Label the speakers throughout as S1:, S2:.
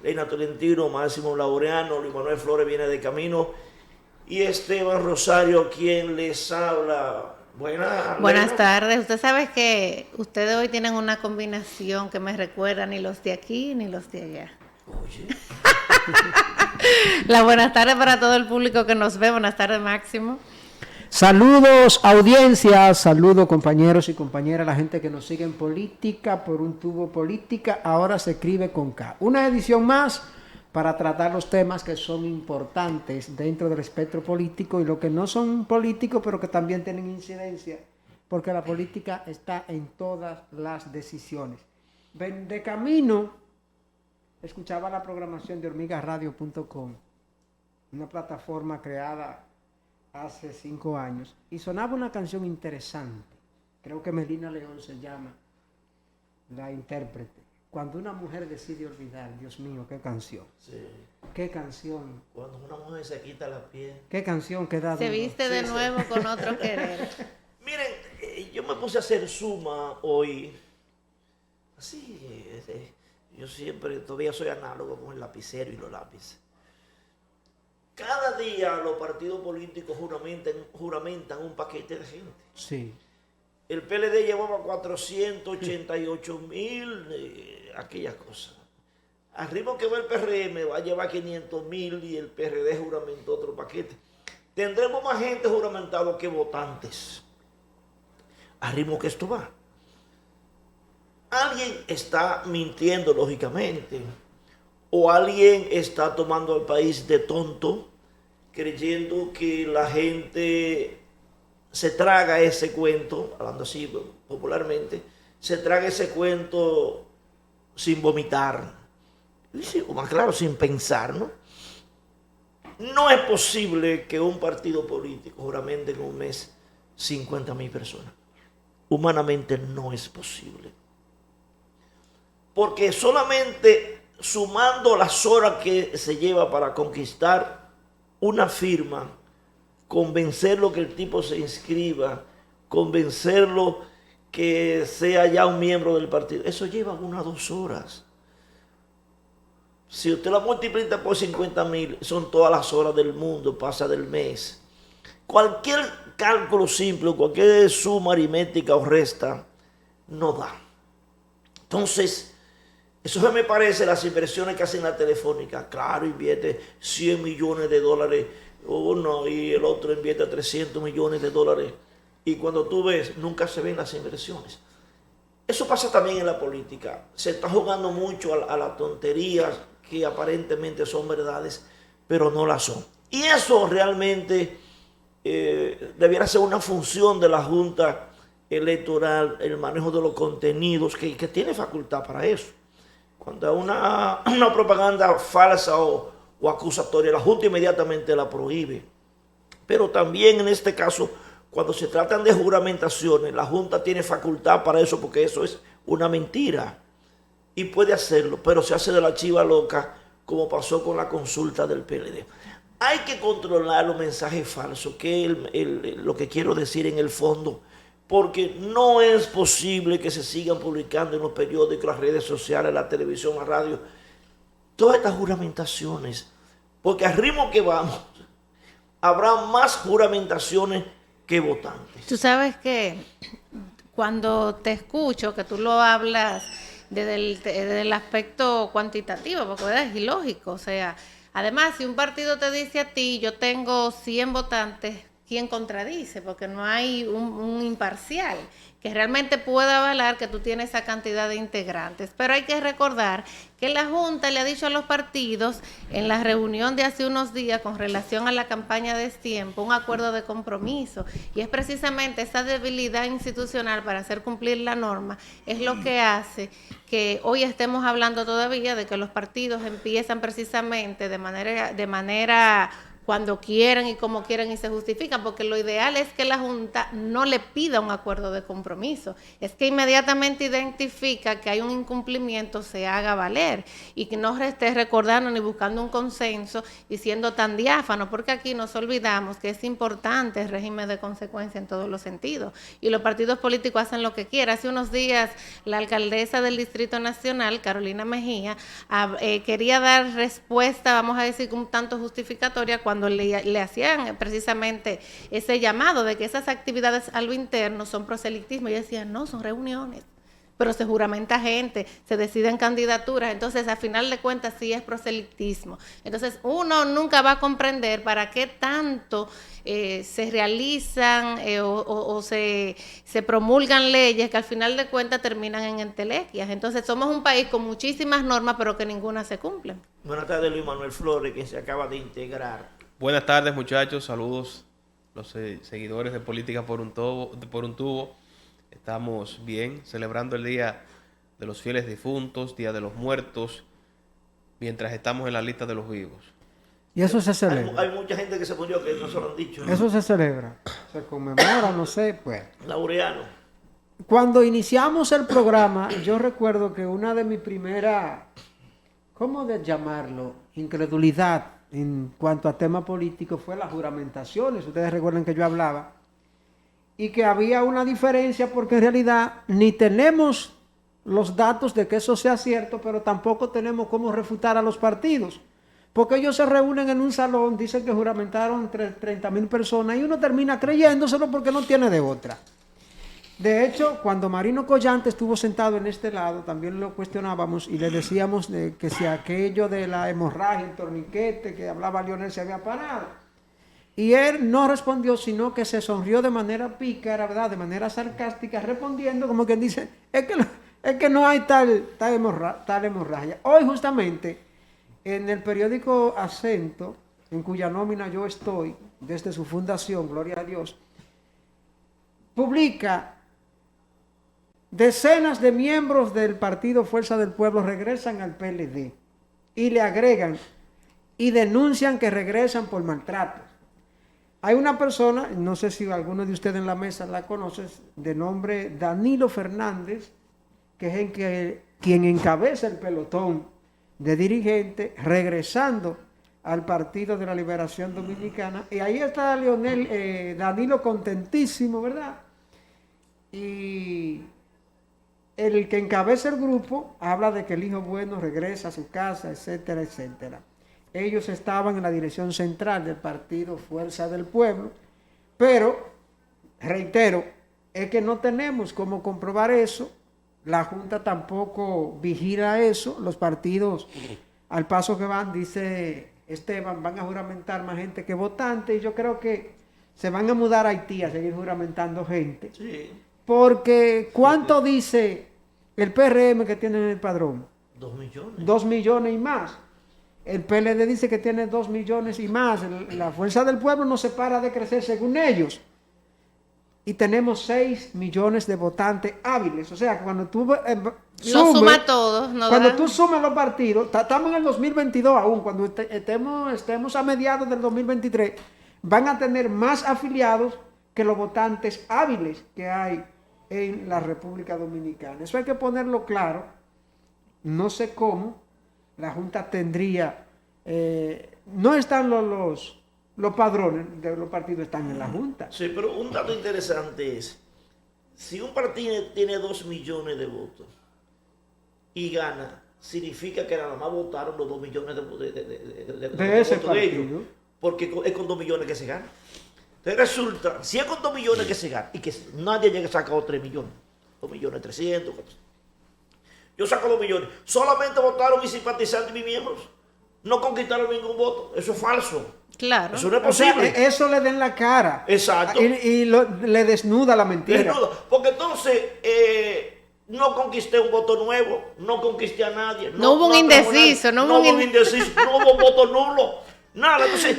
S1: Leina Tolentino, Máximo Laureano, Luis Manuel Flores viene de camino y Esteban Rosario, quien les habla.
S2: Buenas tardes. Usted sabe que ustedes hoy tienen una combinación que me recuerda ni los de aquí ni los de allá.
S1: Oye.
S2: La buenas tardes para todo el público que nos ve. Buenas tardes, Máximo.
S3: Saludos audiencia, saludos compañeros y compañeras, la gente que nos sigue en Política por un tubo política, ahora se escribe con K. Una edición más para tratar los temas que son importantes dentro del espectro político y lo que no son políticos pero que también tienen incidencia, porque la política está en todas las decisiones. De camino, escuchaba la programación de hormigasradio.com, una plataforma creada hace 5 años, y sonaba una canción interesante, creo que Melina León se llama la intérprete. Cuando una mujer decide olvidar, Dios mío, qué canción.
S1: Sí.
S3: Qué canción.
S1: Cuando una mujer se quita la piel.
S3: Qué canción que da.
S2: Se viste de nuevo con otro querer.
S1: Miren, yo me puse a hacer suma hoy. Así, yo siempre, todavía soy análogo con el lapicero y los lápices. Cada día los partidos políticos juramentan un paquete de gente.
S3: Sí.
S1: El PLD llevaba 488,000, aquellas cosas. Arriba que va el PRM va a llevar 500,000 y el PRD juramentó otro paquete. Tendremos más gente juramentada que votantes. Arriba que esto va. Alguien está mintiendo, lógicamente. O alguien está tomando al país de tonto, creyendo que la gente se traga ese cuento, hablando así popularmente, se traga ese cuento sin vomitar, o más claro, sin pensar, ¿no? No es posible que un partido político juramente en un mes 50,000 personas. Humanamente no es posible. Porque solamente sumando las horas que se lleva para conquistar una firma, convencerlo que el tipo se inscriba, convencerlo que sea ya un miembro del partido, eso lleva 1 a 2 horas. Si usted la multiplica por 50,000, son todas las horas del mundo, pasa del mes. Cualquier cálculo simple, cualquier suma aritmética o resta, no da. Entonces, eso me parece las inversiones que hacen la Telefónica. Claro, invierte $100 millones, uno y el otro invierte $300 millones. Y cuando tú ves, nunca se ven las inversiones. Eso pasa también en la política. Se está jugando mucho a las tonterías que aparentemente son verdades, pero no las son. Y eso realmente debiera ser una función de la Junta Electoral, el manejo de los contenidos, que tiene facultad para eso. Cuando hay una propaganda falsa o acusatoria, la Junta inmediatamente la prohíbe. Pero también en este caso, cuando se tratan de juramentaciones, la Junta tiene facultad para eso, porque eso es una mentira. Y puede hacerlo, pero se hace de la chiva loca, como pasó con la consulta del PLD. Hay que controlar los mensajes falsos, que es lo que quiero decir en el fondo, porque no es posible que se sigan publicando en los periódicos, las redes sociales, la televisión, la radio, todas estas juramentaciones, porque al ritmo que vamos, habrá más juramentaciones que votantes.
S2: Tú sabes que cuando te escucho, que tú lo hablas desde el aspecto cuantitativo, porque ¿verdad? Es ilógico, o sea, además, si un partido te dice a ti, yo tengo 100 votantes, ¿quién contradice? Porque no hay un imparcial que realmente pueda avalar que tú tienes esa cantidad de integrantes. Pero hay que recordar que la Junta le ha dicho a los partidos en la reunión de hace unos días con relación a la campaña de tiempo, un acuerdo de compromiso, y es precisamente esa debilidad institucional para hacer cumplir la norma, es lo que hace que hoy estemos hablando todavía de que los partidos empiezan precisamente de manera cuando quieren y como quieren y se justifican, porque lo ideal es que la Junta no le pida un acuerdo de compromiso, es que inmediatamente identifica que hay un incumplimiento, se haga valer y que no esté recordando ni buscando un consenso y siendo tan diáfano, porque aquí nos olvidamos que es importante el régimen de consecuencia en todos los sentidos y los partidos políticos hacen lo que quieran. Hace unos días la alcaldesa del Distrito Nacional, Carolina Mejía, quería dar respuesta, vamos a decir, un tanto justificatoria cuando le hacían precisamente ese llamado de que esas actividades a lo interno son proselitismo. Y decían, no, son reuniones, pero se juramenta gente, se deciden candidaturas, entonces a final de cuentas sí es proselitismo. Entonces uno nunca va a comprender para qué tanto se realizan o se promulgan leyes que al final de cuentas terminan en entelequias. Entonces somos un país con muchísimas normas, pero que ninguna se cumplen.
S1: Buenas tardes, Luis Manuel Flores, que se acaba de integrar.
S4: Buenas tardes, muchachos, saludos los seguidores de Política por un Tubo. Estamos bien, celebrando el Día de los Fieles Difuntos, Día de los Muertos, mientras estamos en la lista de los vivos.
S3: Y eso se celebra.
S1: Hay mucha gente que se murió que no se lo han dicho, ¿no?
S3: Eso se celebra, se conmemora, no sé, pues.
S1: Laureano.
S3: Cuando iniciamos el programa, yo recuerdo que una de mis primeras, ¿cómo de llamarlo? Incredulidad en cuanto a tema político fue las juramentaciones. Ustedes recuerdan que yo hablaba y que había una diferencia porque en realidad ni tenemos los datos de que eso sea cierto, pero tampoco tenemos cómo refutar a los partidos. Porque ellos se reúnen en un salón, dicen que juramentaron 30,000 personas y uno termina creyéndoselo porque no tiene de otra. De hecho, cuando Marino Collante estuvo sentado en este lado, también lo cuestionábamos y le decíamos que si aquello de la hemorragia, el torniquete que hablaba Lionel se había parado. Y él no respondió, sino que se sonrió de manera pícara, ¿verdad? De manera sarcástica, respondiendo como quien dice, es que no hay tal hemorragia. Hoy justamente, en el periódico Acento, en cuya nómina yo estoy, desde su fundación, gloria a Dios, publica: decenas de miembros del partido Fuerza del Pueblo regresan al PLD, y le agregan, y denuncian que regresan por maltrato. Hay una persona, no sé si alguno de ustedes en la mesa la conoce, de nombre Danilo Fernández, que es quien encabeza el pelotón de dirigentes regresando al Partido de la Liberación Dominicana. Y ahí está Danilo contentísimo, ¿verdad? Y el que encabeza el grupo habla de que el hijo bueno regresa a su casa, etcétera, etcétera. Ellos estaban en la dirección central del partido Fuerza del Pueblo, pero, reitero, es que no tenemos cómo comprobar eso. La Junta tampoco vigila eso. Los partidos, al paso que van, dice Esteban, van a juramentar más gente que votante, y yo creo que se van a mudar a Haití a seguir juramentando gente.
S1: Sí.
S3: Porque, ¿cuánto dice el PRM que tiene en el padrón?
S1: 2 millones.
S3: 2 millones y más. El PLD dice que tiene 2 millones y más. La Fuerza del Pueblo no se para de crecer según ellos. Y tenemos 6 millones de votantes hábiles. O sea, cuando tú
S2: suma todos.
S3: Cuando tú sumas los partidos, estamos en el 2022 aún, cuando estemos a mediados del 2023, van a tener más afiliados que los votantes hábiles que hay en la República Dominicana. Eso hay que ponerlo claro. No sé cómo la Junta tendría... no están los padrones de los partidos, están en la Junta.
S1: Sí, pero un dato interesante es, si un partido tiene 2 millones de votos y gana, significa que nada más votaron los 2 millones
S3: de ese
S1: votos
S3: partido.
S1: de ellos, porque es con 2 millones que se gana. Entonces resulta, si es con 2 millones que se gana y que nadie llega a sacar 3 millones, 2 millones 300, yo saco 2 millones, solamente votaron mis simpatizantes y mis miembros, no conquistaron ningún voto, eso es falso.
S2: Claro.
S1: Eso no es posible.
S3: O sea, eso le den la cara.
S1: Exacto.
S3: Y le desnuda la mentira.
S1: Desnuda. Porque entonces no conquisté un voto nuevo, no conquisté a nadie.
S2: No hubo un indeciso, no hubo un
S1: indeciso, no hubo voto nulo, nada. Entonces,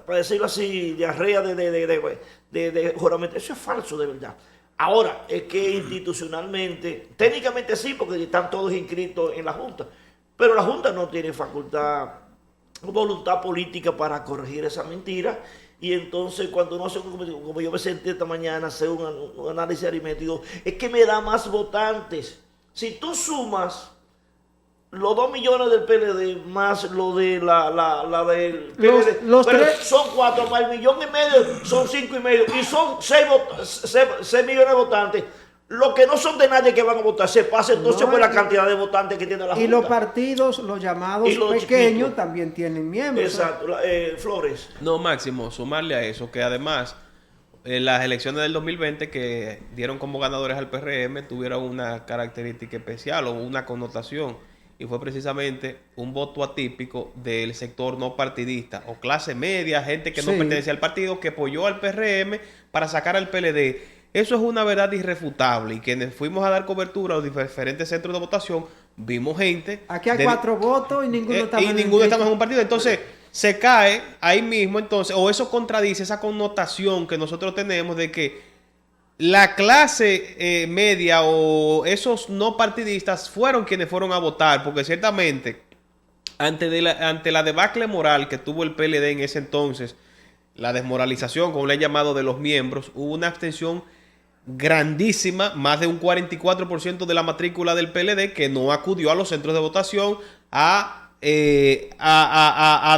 S1: para decirlo así, diarrea de juramento, eso es falso de verdad. Ahora, es que institucionalmente, técnicamente sí, porque están todos inscritos en la Junta, pero la Junta no tiene facultad voluntad política para corregir esa mentira. Y entonces cuando uno hace, como yo me senté esta mañana, hacer un análisis aritmético, es que me da más votantes. Si tú sumas los 2 millones del PLD más lo de la del PLD,
S3: Los
S1: pero
S3: tres-
S1: son 4 más el 1,5 millones, son 5,5 y son 6 millones de votantes. Los que no son de nadie que van a votar, se pasa entonces
S3: No,
S1: por la
S3: y-
S1: cantidad de votantes que tiene la Junta.
S3: Y los partidos, los llamados
S1: Y los
S3: pequeños,
S1: chiquitos.
S3: también tienen miembros.
S1: Exacto, Flores.
S4: No, Máximo, sumarle a eso, que además las elecciones del 2020 que dieron como ganadores al PRM tuvieron una característica especial o una connotación, y fue precisamente un voto atípico del sector no partidista o clase media, gente que no
S3: Sí.
S4: pertenecía al partido, que apoyó al PRM para sacar al PLD. Eso es una verdad irrefutable, y quienes fuimos a dar cobertura a los diferentes centros de votación, vimos gente...
S3: Aquí hay
S4: de-
S3: 4 votos y ninguno está
S4: y ninguno estamos en un partido. Entonces, se cae ahí mismo, entonces, o eso contradice esa connotación que nosotros tenemos de que la clase media o esos no partidistas fueron quienes fueron a votar, porque ciertamente, ante la debacle moral que tuvo el PLD en ese entonces, la desmoralización, como le han llamado, de los miembros, hubo una abstención grandísima, más de un 44% de la matrícula del PLD que no acudió a los centros de votación a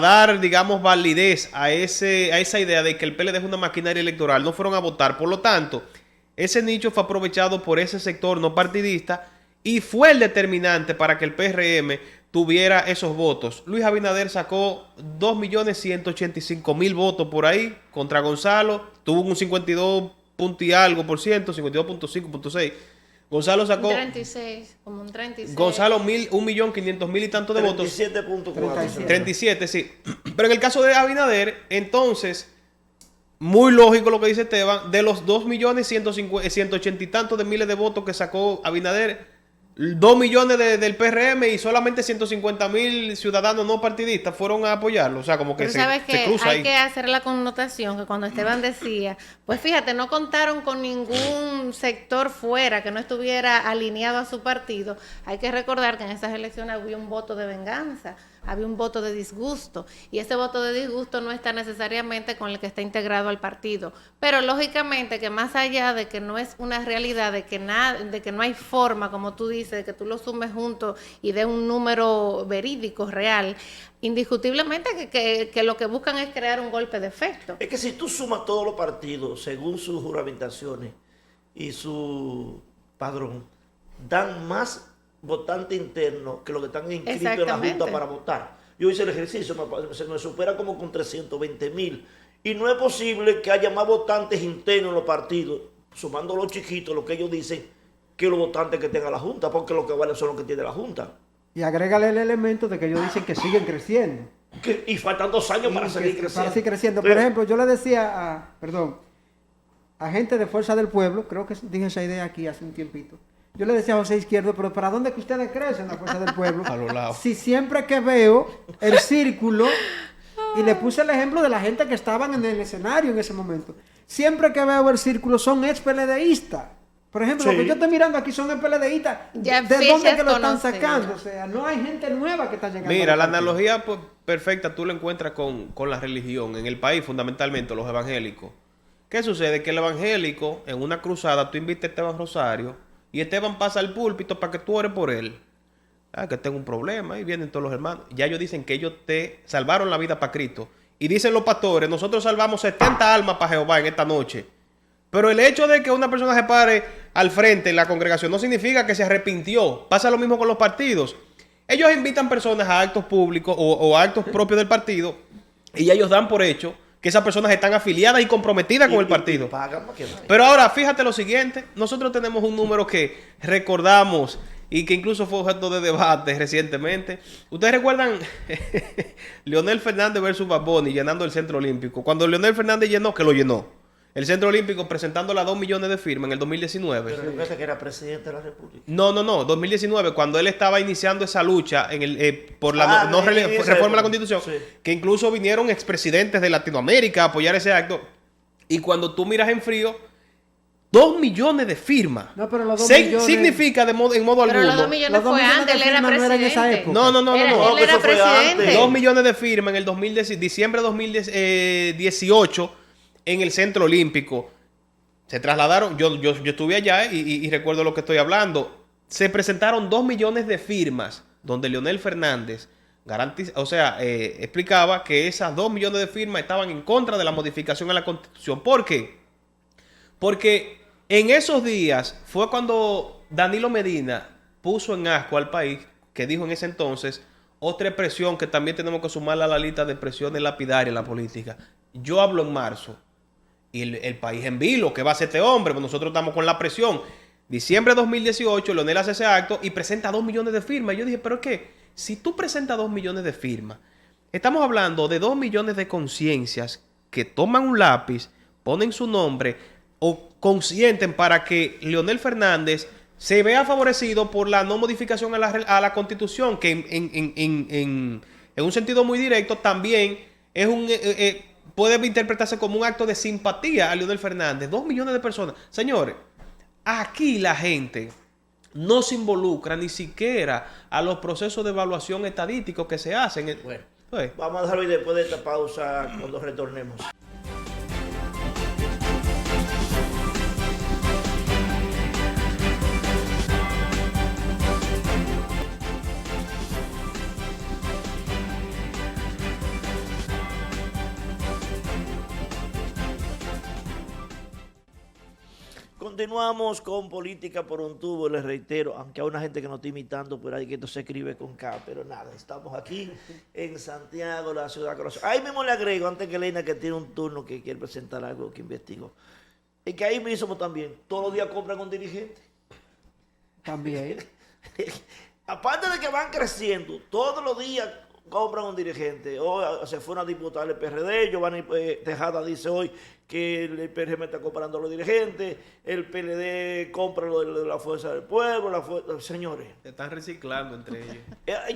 S4: dar, digamos, validez a esa idea de que el PLD es una maquinaria electoral. No fueron a votar. Por lo tanto, ese nicho fue aprovechado por ese sector no partidista y fue el determinante para que el PRM tuviera esos votos. Luis Abinader sacó 2.185.000 votos por ahí contra Gonzalo, tuvo un 52 punto y algo por ciento, 52.5.6. Gonzalo sacó...
S2: Un 36, como un 36.
S4: Gonzalo 1.500.000 y tanto de votos.
S1: 37.4.
S4: 37, sí. Pero en el caso de Abinader, entonces, muy lógico lo que dice Esteban, de los 2.180.000 y tantos de miles de votos que sacó Abinader, 2 millones del PRM y solamente 150.000 ciudadanos no partidistas fueron a apoyarlo. O sea, como que
S2: Pero
S4: se
S2: sabes que
S4: cruza
S2: hay
S4: ahí.
S2: que hacer la connotación que cuando Esteban decía, pues fíjate, no contaron con ningún sector fuera que no estuviera alineado a su partido. Hay que recordar que en esas elecciones había un voto de venganza, había un voto de disgusto, y ese voto de disgusto no está necesariamente con el que está integrado al partido. Pero lógicamente que más allá de que no es una realidad, de que no hay forma, como tú dices, de que tú lo sumes juntos y dé un número verídico, real, indiscutiblemente que lo que buscan es crear un golpe de efecto.
S1: Es que si tú sumas todos los partidos según sus juramentaciones y su padrón, dan más votantes internos que los que están inscritos en la
S2: Exactamente.
S1: Junta para votar. Yo hice el ejercicio, se me supera como con 320.000. Y no es posible que haya más votantes internos en los partidos, sumando los chiquitos, lo que ellos dicen, que los votantes que tenga la Junta, porque los que valen son los que tiene la Junta.
S3: Y agrégale el elemento de que ellos dicen que siguen creciendo.
S1: Y faltan 2 años para
S3: Y
S1: seguir
S3: que-
S1: creciendo.
S3: Para seguir creciendo.
S1: Pero-
S3: Por ejemplo, yo le decía a gente de Fuerza del Pueblo, creo que dije esa idea aquí hace un tiempito. Yo le decía a José Izquierdo, pero ¿para dónde que ustedes crecen la Fuerza del Pueblo?
S4: A los lados.
S3: Si siempre que veo el círculo, y le puse el ejemplo de la gente que estaban en el escenario en ese momento, siempre que veo el círculo son ex-PLDistas. Por ejemplo,
S1: Sí.
S3: lo que yo estoy mirando aquí son ex-PLDistas.
S2: Ya
S3: ¿De
S2: fichas
S3: dónde que lo están
S2: conocidas.
S3: sacando? O sea, no hay gente nueva que está llegando.
S4: Mira,
S3: al
S4: la
S3: partido.
S4: analogía pues, perfecta tú la encuentras con la religión. En el país, fundamentalmente, los evangélicos. ¿Qué sucede? Que el evangélico, en una cruzada, tú invitas a Esteban Rosario y Esteban pasa al púlpito para que tú ores por él. Ah, que tengo un problema y vienen todos los hermanos. Ya ellos dicen que ellos te salvaron la vida para Cristo. Y dicen los pastores, nosotros salvamos 70 almas para Jehová en esta noche. Pero el hecho de que una persona se pare al frente en la congregación no significa que se arrepintió. Pasa lo mismo con los partidos. Ellos invitan personas a actos públicos o a actos propios del partido y ellos dan por hecho que esas personas están afiliadas y comprometidas con el partido.
S1: Y pagan para que vayan.
S4: Pero ahora, fíjate lo siguiente. Nosotros tenemos un número que recordamos y que incluso fue objeto de debate recientemente. ¿Ustedes recuerdan Leonel Fernández versus Bad Bunny llenando el Centro Olímpico? Cuando Leonel Fernández llenó, que lo llenó, el Centro Olímpico presentando las 2 millones de firmas en el 2019.
S1: Pero recuerda que era presidente de la República.
S4: No, 2019, cuando él estaba iniciando esa lucha por la
S1: en esa
S4: reforma de la
S1: época.
S4: Constitución,
S1: Sí.
S4: que incluso vinieron expresidentes de Latinoamérica a apoyar ese acto. Y cuando tú miras en frío, 2 millones de firmas.
S3: No, pero los 2 millones...
S4: Significa en modo
S2: Pero
S4: alguno.
S2: los 2 millones
S3: Los 2
S2: fue
S3: millones
S2: antes,
S3: de
S2: él era
S3: firmas no eran en esa
S2: presidente.
S3: época.
S4: No.
S2: Él
S1: que
S2: era
S1: eso fue
S2: presidente.
S1: antes.
S4: 2 millones de firmas en el diciembre de 2018 en el Centro Olímpico. Se trasladaron, yo estuve allá y recuerdo lo que estoy hablando. Se presentaron 2 millones de firmas donde Leonel Fernández explicaba que esas 2 millones de firmas estaban en contra de la modificación a la Constitución. ¿Por qué? Porque en esos días fue cuando Danilo Medina puso en asco al país, que dijo en ese entonces, otra expresión que también tenemos que sumarla a la lista de expresiones lapidarias en la política. Yo hablo en marzo y el país en vilo, ¿qué va a hacer este hombre? Pues nosotros estamos con la presión. Diciembre de 2018, Leonel hace ese acto y presenta 2 millones de firmas. Y yo dije, ¿pero es qué? Si tú presentas 2 millones de firmas, estamos hablando de 2 millones de conciencias que toman un lápiz, ponen su nombre o consienten para que Leonel Fernández se vea favorecido por la no modificación a la Constitución, que en un sentido muy directo también es puede interpretarse como un acto de simpatía a Leonel Fernández. 2 millones de personas. Señores, aquí la gente no se involucra ni siquiera a los procesos de evaluación estadísticos que se hacen.
S1: Bueno,
S4: Pues,
S1: vamos a dejarlo y después de esta pausa, cuando retornemos. Continuamos con Política por un tubo, les reitero, aunque hay una gente que nos está imitando por ahí que esto se escribe con K, pero nada, estamos aquí en Santiago, la ciudad corazón. Ahí mismo le agrego, antes que Leina, que tiene un turno que quiere presentar algo que investigó, es que ahí mismo también, todos los días compran un dirigente.
S3: También.
S1: Aparte de que van creciendo, todos los días compran un dirigente. Hoy se fue una diputada del PRD, Giovanni Tejada dice hoy que el PRM está comprando a los dirigentes, el PLD compra lo de la Fuerza del Pueblo, señores.
S4: se están reciclando entre ellos.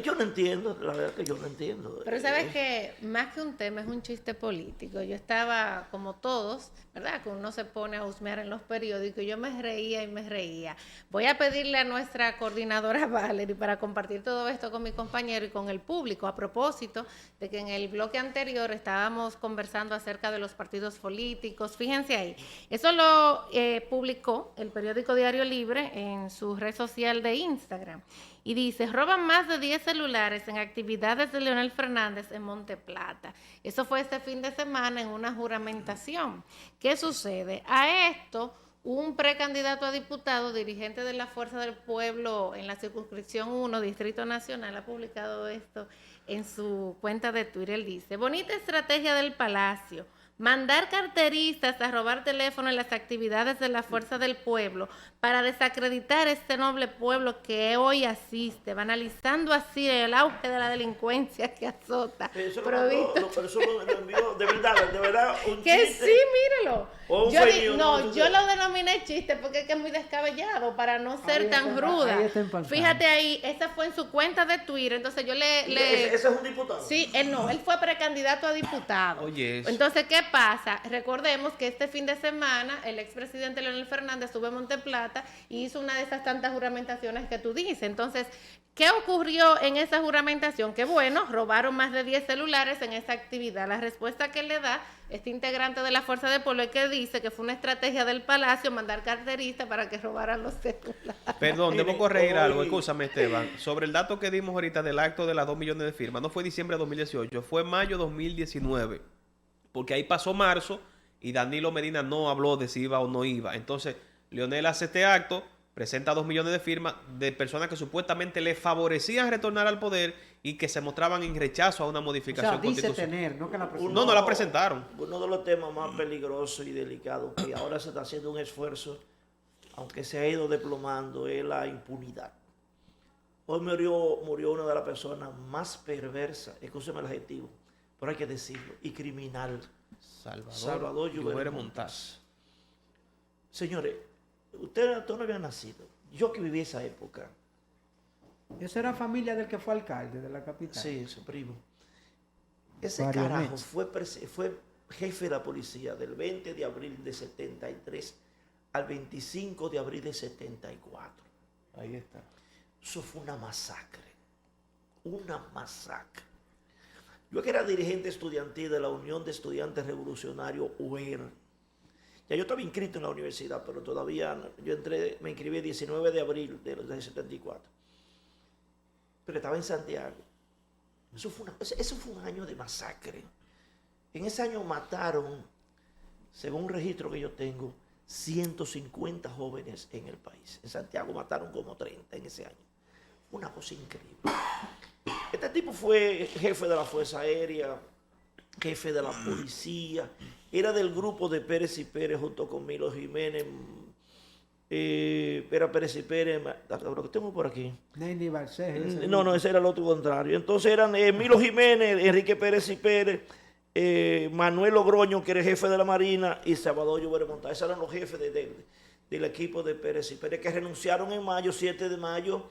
S1: Yo no entiendo, la verdad que yo no entiendo.
S2: Pero sabes que más que un tema es un chiste político. Yo estaba como todos, ¿verdad? Que uno se pone a husmear en los periódicos. Yo me reía y me reía. Voy a pedirle a nuestra coordinadora Valerie para compartir todo esto con mi compañero y con el público. A propósito de que en el bloque anterior estábamos conversando acerca de los partidos políticos. Fíjense ahí. Eso lo publicó el periódico Diario Libre en su red social de Instagram. Y dice, roban más de 10 celulares en actividades de Leonel Fernández en Monte Plata. Eso fue este fin de semana en una juramentación. ¿Qué sucede? A esto, un precandidato a diputado, dirigente de la Fuerza del Pueblo en la circunscripción 1, Distrito Nacional, ha publicado esto en su cuenta de Twitter. Él dice, bonita estrategia del Palacio. Mandar carteristas a robar teléfono en las actividades de la Fuerza del Pueblo para desacreditar este noble pueblo que hoy asiste, banalizando así el auge de la delincuencia que azota.
S1: Pero eso
S2: Provito.
S1: lo envió de verdad, un
S2: Que
S1: chiste.
S2: sí, míralo.
S1: O un
S2: Yo,
S1: fake news, no,
S2: yo lo denominé chiste porque es que es muy descabellado para no ser
S3: Ahí
S2: tan
S3: está,
S2: ruda.
S3: ahí está en pantalla.
S2: Fíjate ahí, esa fue en su cuenta de Twitter, entonces yo
S1: Ese es un diputado.
S2: Sí, él fue precandidato a diputado.
S4: Oye, eso.
S2: Entonces, ¿qué pasa? Recordemos que este fin de semana el expresidente Leonel Fernández estuvo en Monte Plata y hizo una de esas tantas juramentaciones que tú dices. Entonces, ¿qué ocurrió en esa juramentación? Que bueno, robaron más de 10 celulares en esa actividad. La respuesta que le da este integrante de la Fuerza del Pueblo es que dice que fue una estrategia del Palacio mandar carteristas para que robaran los celulares.
S4: Perdón, debo
S1: Miren,
S4: corregir algo,
S1: hoy-
S4: escúchame Esteban. Sobre el dato que dimos ahorita del acto de las 2 millones de firmas, no fue diciembre de 2018, fue mayo de 2019. Porque ahí pasó marzo y Danilo Medina no habló de si iba o no iba. Entonces, Leonel hace este acto, presenta 2 millones de firmas de personas que supuestamente le favorecían retornar al poder y que se mostraban en rechazo a una
S3: O
S4: modificación
S3: sea, dice
S4: constitucional.
S3: tener, no que la presentó.
S4: No la presentaron.
S1: Uno de los temas más peligrosos y delicados que ahora se está haciendo un esfuerzo, aunque se ha ido desplomando, es la impunidad. Hoy murió una de las personas más perversas, escúcheme el adjetivo, pero hay que decirlo, y criminal. Salvador Lluveres
S4: Montaz.
S1: Señores, usted no había nacido. Yo que viví esa época,
S3: Esa era familia del que fue alcalde de la capital.
S1: sí, su primo. Ese
S3: Mario
S1: carajo
S3: Metz.
S1: fue jefe de la policía del 20 de abril de 73 al 25 de abril de 74.
S4: Ahí está.
S1: Eso fue una masacre. Una masacre. Yo que era dirigente estudiantil de la Unión de Estudiantes Revolucionarios, UER. Ya yo estaba inscrito en la universidad, pero todavía yo me inscribí el 19 de abril del 74. Pero estaba en Santiago. Eso fue un año de masacre. En ese año mataron, según un registro que yo tengo, 150 jóvenes en el país. En Santiago mataron como 30 en ese año. Una cosa increíble. Este tipo fue jefe de la Fuerza Aérea, jefe de la policía, era del grupo de Pérez y Pérez junto con Milo Jiménez. Era Pérez y Pérez, lo que tengo por aquí.
S3: Nendy Barcés.
S1: No, ese era el otro contrario. Entonces eran Milo Jiménez, Enrique Pérez y Pérez, Manuel Logroño, que era el jefe de la Marina, y Salvador Lluvere Montá. Esos eran los jefes del equipo de Pérez y Pérez, que renunciaron en mayo, 7 de mayo,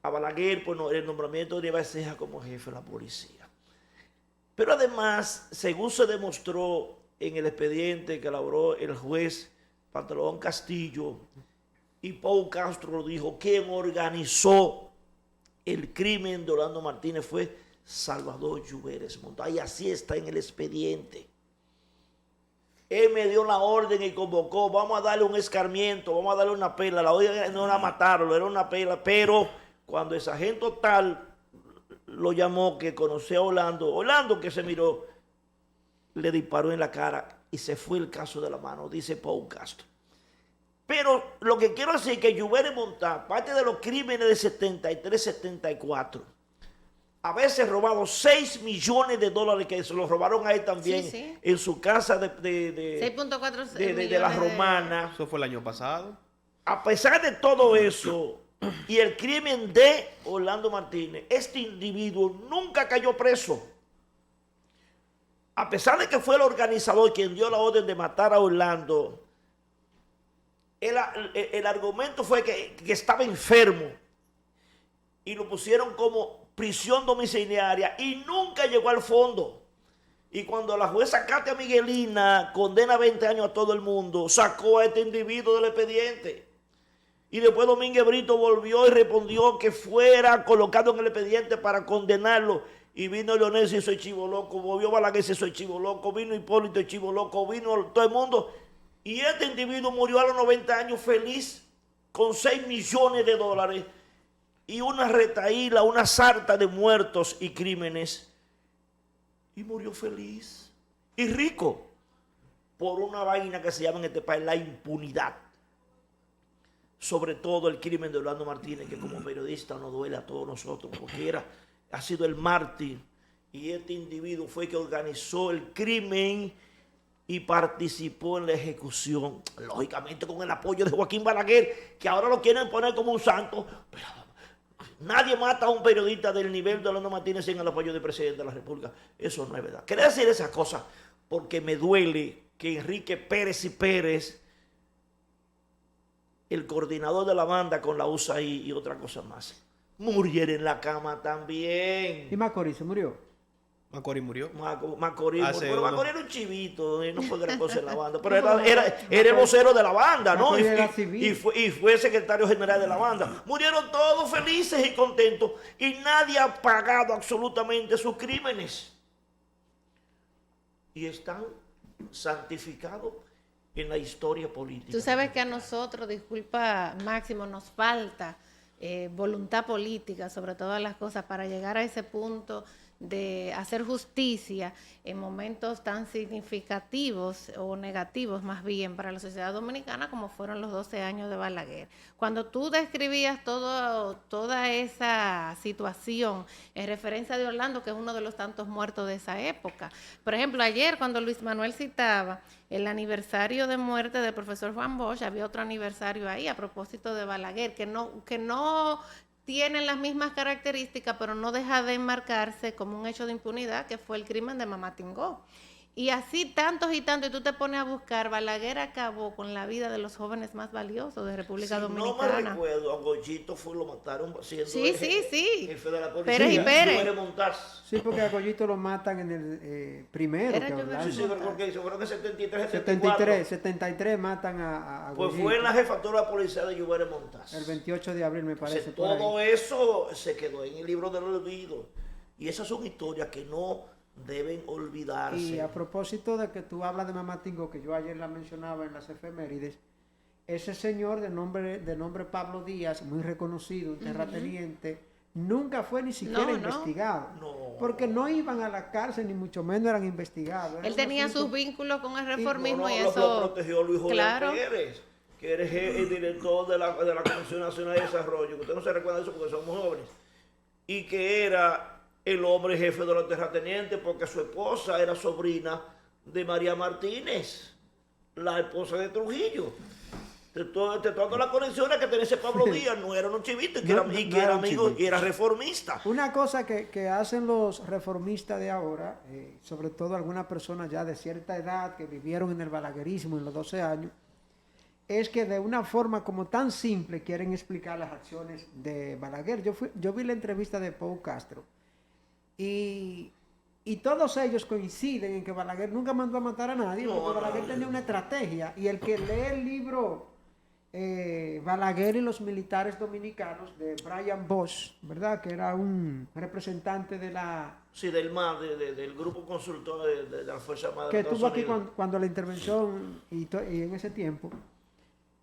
S1: a Balaguer por el nombramiento de Aníbal Ceja como jefe de la policía. Pero además, según se demostró en el expediente que elaboró el juez Pantaleón Castillo, y Paul Castro lo dijo, quien organizó el crimen de Orlando Martínez fue Salvador Lluveres Montá. Y así está en el expediente. Él me dio la orden y convocó, vamos a darle un escarmiento, vamos a darle una pela. La orden no era matarlo, era una pela. Pero cuando el sargento tal lo llamó, que conocía a Orlando que se miró, le disparó en la cara y se fue el caso de la mano, dice Paul Castro. Pero lo que quiero decir es que Lluveres Montá, parte de los crímenes de 73, 74, a veces robado 6 millones de dólares, que se los robaron a él también, sí. En su casa de
S2: 6.4
S1: de la Romana.
S4: Eso fue el año pasado.
S1: A pesar de todo eso y el crimen de Orlando Martínez, este individuo nunca cayó preso. A pesar de que fue el organizador quien dio la orden de matar a Orlando, el argumento fue que estaba enfermo y lo pusieron como prisión domiciliaria y nunca llegó al fondo. Y cuando la jueza Katia Miguelina condena 20 años a todo el mundo, sacó a este individuo del expediente. Y después Domínguez Brito volvió y respondió que fuera colocado en el expediente para condenarlo. Y vino Leonel y soy chivo loco, volvió Balaguer y soy chivo loco, vino Hipólito y chivo loco, vino todo el mundo. Y este individuo murió a los 90 años feliz, con 6 millones de dólares y una retaíla, una sarta de muertos y crímenes. Y murió feliz y rico por una vaina que se llama en este país la impunidad. Sobre todo el crimen de Orlando Martínez, que como periodista nos duele a todos nosotros, porque ha sido el mártir. Y este individuo fue el que organizó el crimen y participó en la ejecución, lógicamente con el apoyo de Joaquín Balaguer, que ahora lo quieren poner como un santo, pero nadie mata a un periodista del nivel de Orlando Martínez sin el apoyo del presidente de la República. Eso no es verdad. Quería decir esas cosas porque me duele que Enrique Pérez y Pérez, el coordinador de la banda con la USAID y otra cosa más, muriera en la cama también.
S3: ¿Y Macorís se murió?
S4: Macorís murió.
S1: Macorís era un chivito, no fue gran cosa en la banda, pero era el vocero de la banda, ¿no? Y fue secretario general de la banda. Murieron todos felices y contentos y nadie ha pagado absolutamente sus crímenes. Y están santificados en la historia política.
S2: Tú sabes que a nosotros, disculpa Máximo, nos falta voluntad política sobre todas las cosas para llegar a ese punto de hacer justicia en momentos tan significativos o negativos más bien para la sociedad dominicana como fueron los 12 años de Balaguer. Cuando tú describías toda esa situación en referencia de Orlando, que es uno de los tantos muertos de esa época. Por ejemplo, ayer cuando Luis Manuel citaba el aniversario de muerte del profesor Juan Bosch, había otro aniversario ahí a propósito de Balaguer, que no tienen las mismas características, pero no deja de enmarcarse como un hecho de impunidad, que fue el crimen de Mamá Tingó. Y así tantos y tantos, y tú te pones a buscar, Balaguer acabó con la vida de los jóvenes más valiosos de República Dominicana.
S1: No me recuerdo, a Goyito lo mataron siendo
S2: Sí, sí.
S1: jefe de la policía.
S2: Pérez y Pérez.
S1: Lluveres Montaz.
S3: Sí, porque a Goyito lo matan en el primero.
S2: Era
S3: que
S2: Lluveres
S3: hablaron.
S1: Sí, pero porque fueron en 73, 74.
S3: 73 matan a
S1: Pues
S3: Goyito.
S1: fue en la jefatura policial de Lluveres Montaz.
S3: El 28 de abril, me parece.
S1: Entonces,
S3: por ahí.
S1: todo eso se quedó en el libro del olvido. Y esas son historias que no deben olvidarse.
S3: Y a propósito de que tú hablas de Mamatingo, que yo ayer la mencionaba en las efemérides, ese señor de nombre Pablo Díaz, muy reconocido, un terrateniente, nunca fue ni siquiera investigado.
S1: No.
S3: Porque no iban a la cárcel, ni mucho menos eran investigados. Era
S2: Él
S3: un
S2: tenía
S3: asunto-
S2: sus vínculos con el reformismo y
S1: Lo
S2: eso.
S1: protegió Luis Julián
S2: Claro.
S1: Pérez, que eres el director de la Comisión Nacional de Desarrollo, que usted no se recuerda de eso porque somos jóvenes, y que era el hombre jefe de los terratenientes porque su esposa era sobrina de María Martínez, la esposa de Trujillo. De todas las conexiones que tenía ese Pablo Díaz, no era un chivito, que
S3: No,
S1: era, y
S3: no
S1: que
S3: era
S1: era
S3: un
S1: amigo
S3: chivito.
S1: y era reformista.
S3: Una cosa que hacen los reformistas de ahora, sobre todo algunas personas ya de cierta edad que vivieron en el balaguerismo en los 12 años, es que de una forma como tan simple quieren explicar las acciones de Balaguer. Yo vi la entrevista de Pau Castro y todos ellos coinciden en que Balaguer nunca mandó a matar a nadie,
S1: No,
S3: porque Balaguer tenía una estrategia. Y el que lee el libro Balaguer y los militares dominicanos de Brian Bosch, ¿verdad? Que era un representante de la...
S1: Sí, del MAD, del grupo consultor de la Fuerza Armada
S3: que
S1: de Estados
S3: estuvo aquí
S1: Unidos.
S3: cuando la intervención y en ese tiempo.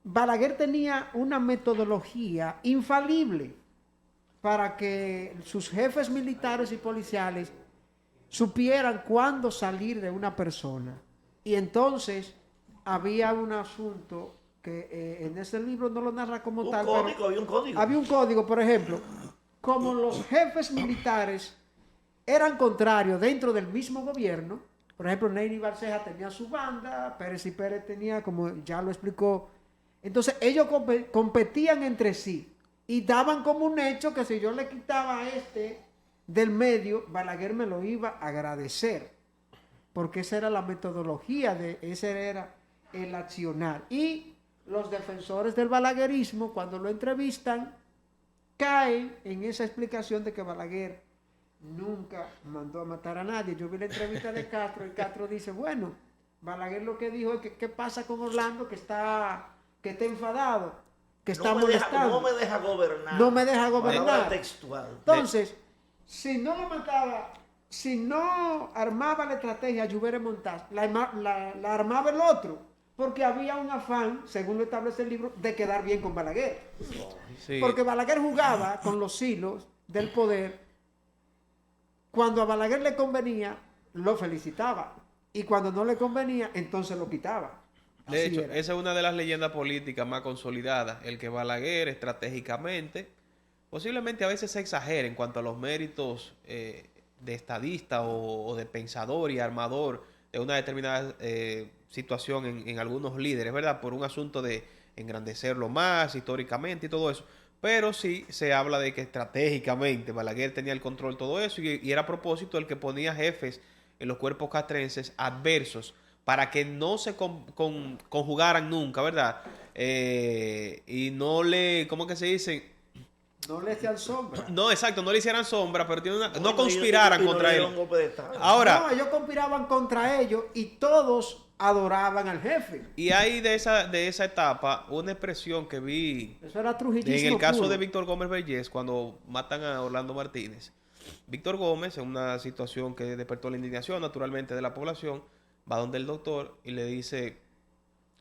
S3: Balaguer tenía una metodología infalible para que sus jefes militares y policiales supieran cuándo salir de una persona. Y entonces había un asunto que en ese libro no lo narra como tal. Pero
S1: Había un código.
S3: había un código, por ejemplo, como los jefes militares eran contrarios dentro del mismo gobierno. Por ejemplo, Neyni Barceja tenía su banda, Pérez y Pérez tenía, como ya lo explicó. Entonces ellos competían entre sí y daban como un hecho que si yo le quitaba a este del medio, Balaguer me lo iba a agradecer, porque esa era la metodología, ese era el accionar. Y los defensores del balaguerismo, cuando lo entrevistan, caen en esa explicación de que Balaguer nunca mandó a matar a nadie. Yo vi la entrevista de Castro y Castro dice, bueno, Balaguer lo que dijo es que qué pasa con Orlando que está enfadado, que está molestando.
S1: No me deja gobernar.
S3: No me deja gobernar.
S1: Palabra textual.
S3: Entonces, si no lo mataba, si no armaba la estrategia Lluveres Montaz, la armaba el otro, porque había un afán, según lo establece el libro, de quedar bien con Balaguer.
S4: Sí.
S3: Porque Balaguer jugaba con los hilos del poder. Cuando a Balaguer le convenía, lo felicitaba. Y cuando no le convenía, entonces lo quitaba.
S4: De
S3: Así
S4: hecho,
S3: era.
S4: esa es una de las leyendas políticas más consolidadas, el que Balaguer estratégicamente, posiblemente a veces se exagera en cuanto a los méritos de estadista o de pensador y armador de una determinada situación en algunos líderes, ¿verdad? Por un asunto de engrandecerlo más históricamente y todo eso. Pero sí se habla de que estratégicamente Balaguer tenía el control de todo eso y era a propósito el que ponía jefes en los cuerpos castrenses adversos para que no se conjugaran nunca, ¿verdad? Y no le, ¿cómo que se dice?
S3: No le hacían sombra.
S4: No, exacto, no le hicieran sombra, pero no conspiraran contra él.
S1: Ahora,
S3: No, ellos conspiraban contra ellos y todos adoraban al jefe.
S4: y hay de esa etapa una expresión que vi
S3: Eso era trujillismo
S4: en el caso
S3: puro.
S4: de Víctor Gómez Bellés, cuando matan a Orlando Martínez. Víctor Gómez, en una situación que despertó la indignación naturalmente de la población, va donde el doctor y le dice,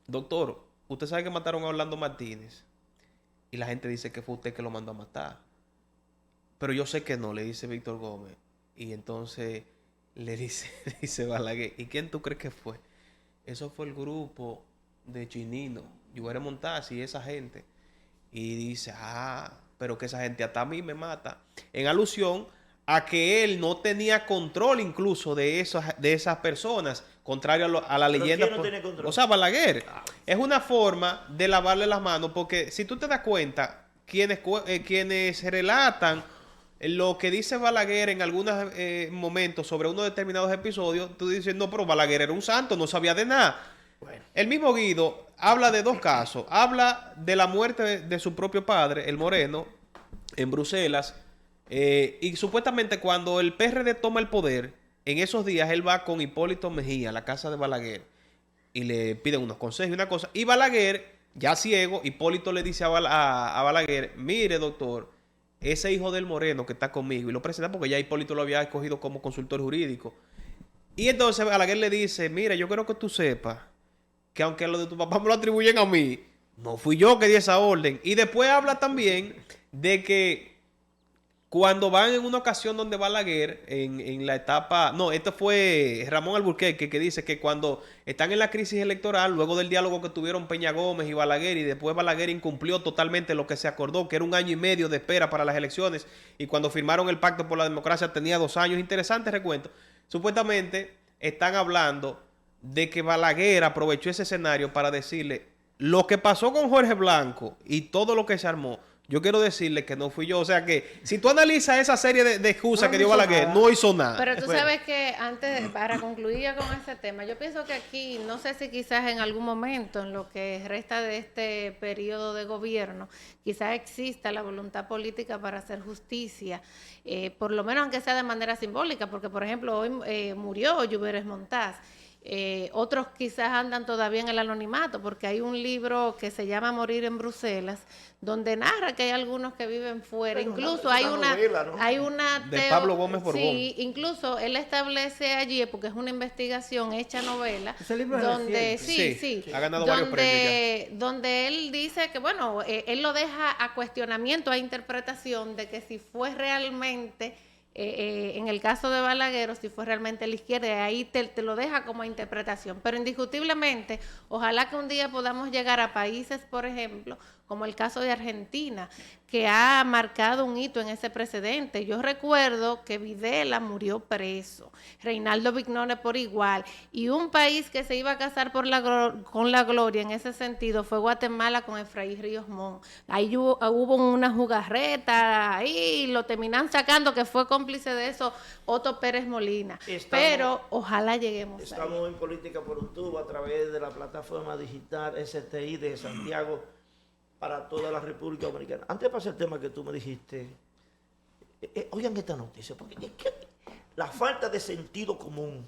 S4: doctor, ¿usted sabe que mataron a Orlando Martínez? Y la gente dice que fue usted que lo mandó a matar. Pero yo sé que no, le dice Víctor Gómez. Y entonces le dice Balaguer, ¿y quién tú crees que fue? Eso fue el grupo de Chinino, Lluveres Montaz y esa gente. Y dice, pero que esa gente hasta a mí me mata. En alusión a que él no tenía control incluso de esas personas, contrario a la leyenda.
S1: ¿Quién no tenía control?
S4: O sea, Balaguer. Es una forma de lavarle las manos, porque si tú te das cuenta, quienes relatan lo que dice Balaguer en algunos momentos sobre unos determinados episodios, tú dices, no, pero Balaguer era un santo, no sabía de nada.
S1: Bueno.
S4: El mismo Guido habla de dos casos. Habla de la muerte de su propio padre, el Moreno, en Bruselas. Y supuestamente cuando el PRD toma el poder, en esos días él va con Hipólito Mejía a la casa de Balaguer y le piden unos consejos y una cosa. Y Balaguer, ya ciego, Hipólito le dice a Balaguer, mire doctor, ese hijo del Moreno que está conmigo, y lo presenta porque ya Hipólito lo había escogido como consultor jurídico. Y entonces Balaguer le dice, mira, yo quiero que tú sepas que aunque lo de tu papá me lo atribuyen a mí, no fui yo que di esa orden. Y después habla también de que cuando van en una ocasión donde Balaguer, en la etapa... No, esto fue Ramón Alburquerque que dice que cuando están en la crisis electoral, luego del diálogo que tuvieron Peña Gómez y Balaguer, y después Balaguer incumplió totalmente lo que se acordó, que era 1 año y medio de espera para las elecciones, y cuando firmaron el Pacto por la Democracia tenía 2 años. Interesante recuento. Supuestamente están hablando de que Balaguer aprovechó ese escenario para decirle lo que pasó con Jorge Blanco y todo lo que se armó. Yo quiero decirle que no fui yo. O sea que si tú analizas esa serie de excusas que dio Balaguer, no hizo nada.
S2: Pero tú sabes que antes, para concluir ya con este tema, yo pienso que aquí, no sé si quizás en algún momento, en lo que resta de este periodo de gobierno, quizás exista la voluntad política para hacer justicia, por lo menos aunque sea de manera simbólica, porque por ejemplo hoy murió Lluveres Montaz. Otros quizás andan todavía en el anonimato porque hay un libro que se llama Morir en Bruselas donde narra que hay algunos que viven fuera. Pero incluso hay una novela, ¿no? Hay una
S4: de Pablo Gómez Borbón.
S2: Sí, incluso él establece allí, porque es una investigación hecha novela,
S3: ese libro es
S2: donde
S3: reciente.
S4: Sí, ha ganado varios premios ya.
S2: Donde él dice que bueno, él lo deja a cuestionamiento, a interpretación de que si fue realmente en el caso de Balaguer, si fue realmente la izquierda, y ahí te lo deja como interpretación. Pero indiscutiblemente, ojalá que un día podamos llegar a países, por ejemplo, como el caso de Argentina, que ha marcado un hito en ese precedente. Yo recuerdo que Videla murió preso, Reinaldo Vignone por igual, y un país que se iba a casar con la gloria en ese sentido fue Guatemala con Efraín Ríos Montt. Ahí hubo una jugarreta, ahí lo terminan sacando, que fue cómplice de eso Otto Pérez Molina. Pero ojalá lleguemos
S1: Estamos en Política por un Tubo a través de la plataforma digital STI de Santiago para toda la República Dominicana. Antes de pasar el tema que tú me dijiste, oigan esta noticia, porque es que la falta de sentido común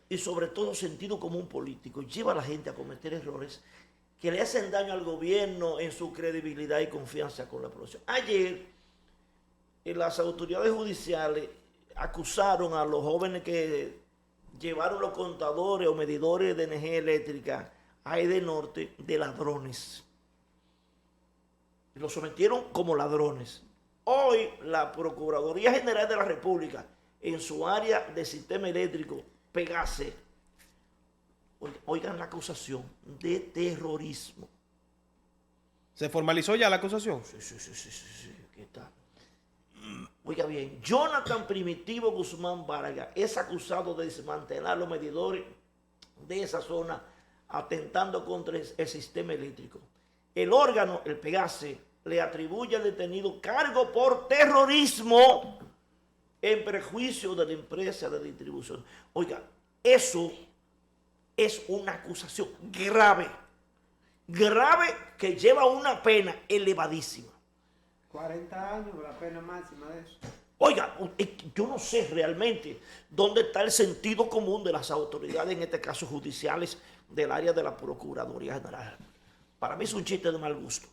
S1: y sobre todo sentido común político lleva a la gente a cometer errores que le hacen daño al gobierno en su credibilidad y confianza con la población. Ayer, las autoridades judiciales acusaron a los jóvenes que llevaron los contadores o medidores de energía eléctrica a Edenorte de ladrones. Los sometieron como ladrones. Hoy la Procuraduría General de la República, en su área de sistema eléctrico, Pegase, oigan la acusación de terrorismo.
S4: ¿Se formalizó ya la acusación?
S1: Sí. ¿Qué tal? Oiga bien, Jonathan Primitivo Guzmán Vargas es acusado de desmantelar los medidores de esa zona, atentando contra el sistema eléctrico. El órgano, el Pegase, le atribuye al detenido cargo por terrorismo en perjuicio de la empresa de distribución. Oiga, eso es una acusación grave que lleva una pena elevadísima.
S3: 40 años, la pena máxima de eso.
S1: Oiga, yo no sé realmente dónde está el sentido común de las autoridades, en este caso judiciales, del área de la Procuraduría General. Para mí es un chiste de mal gusto.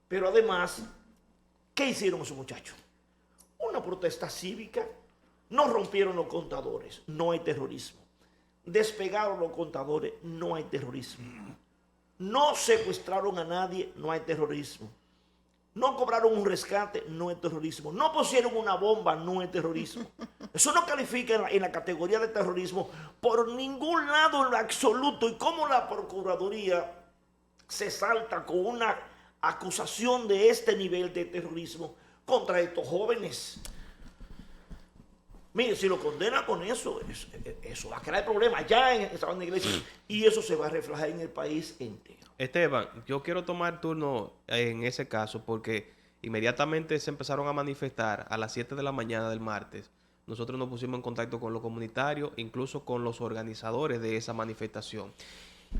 S1: Pero además, ¿qué hicieron esos muchachos? Una protesta cívica. No rompieron los contadores, no hay terrorismo. Despegaron los contadores, no hay terrorismo. No secuestraron a nadie, no hay terrorismo. No cobraron un rescate, no es terrorismo. No pusieron una bomba, no es terrorismo. Eso no califica en la categoría de terrorismo por ningún lado en lo absoluto. Y cómo la Procuraduría se salta con una acusación de este nivel de terrorismo contra estos jóvenes. Mire, si lo condena con eso, eso va a crear problemas ya en esa iglesia y eso se va a reflejar en el país entero.
S4: Esteban, yo quiero tomar turno en ese caso porque inmediatamente se empezaron a manifestar a las 7 de la mañana del martes, nosotros nos pusimos en contacto con los comunitarios, incluso con los organizadores de esa manifestación.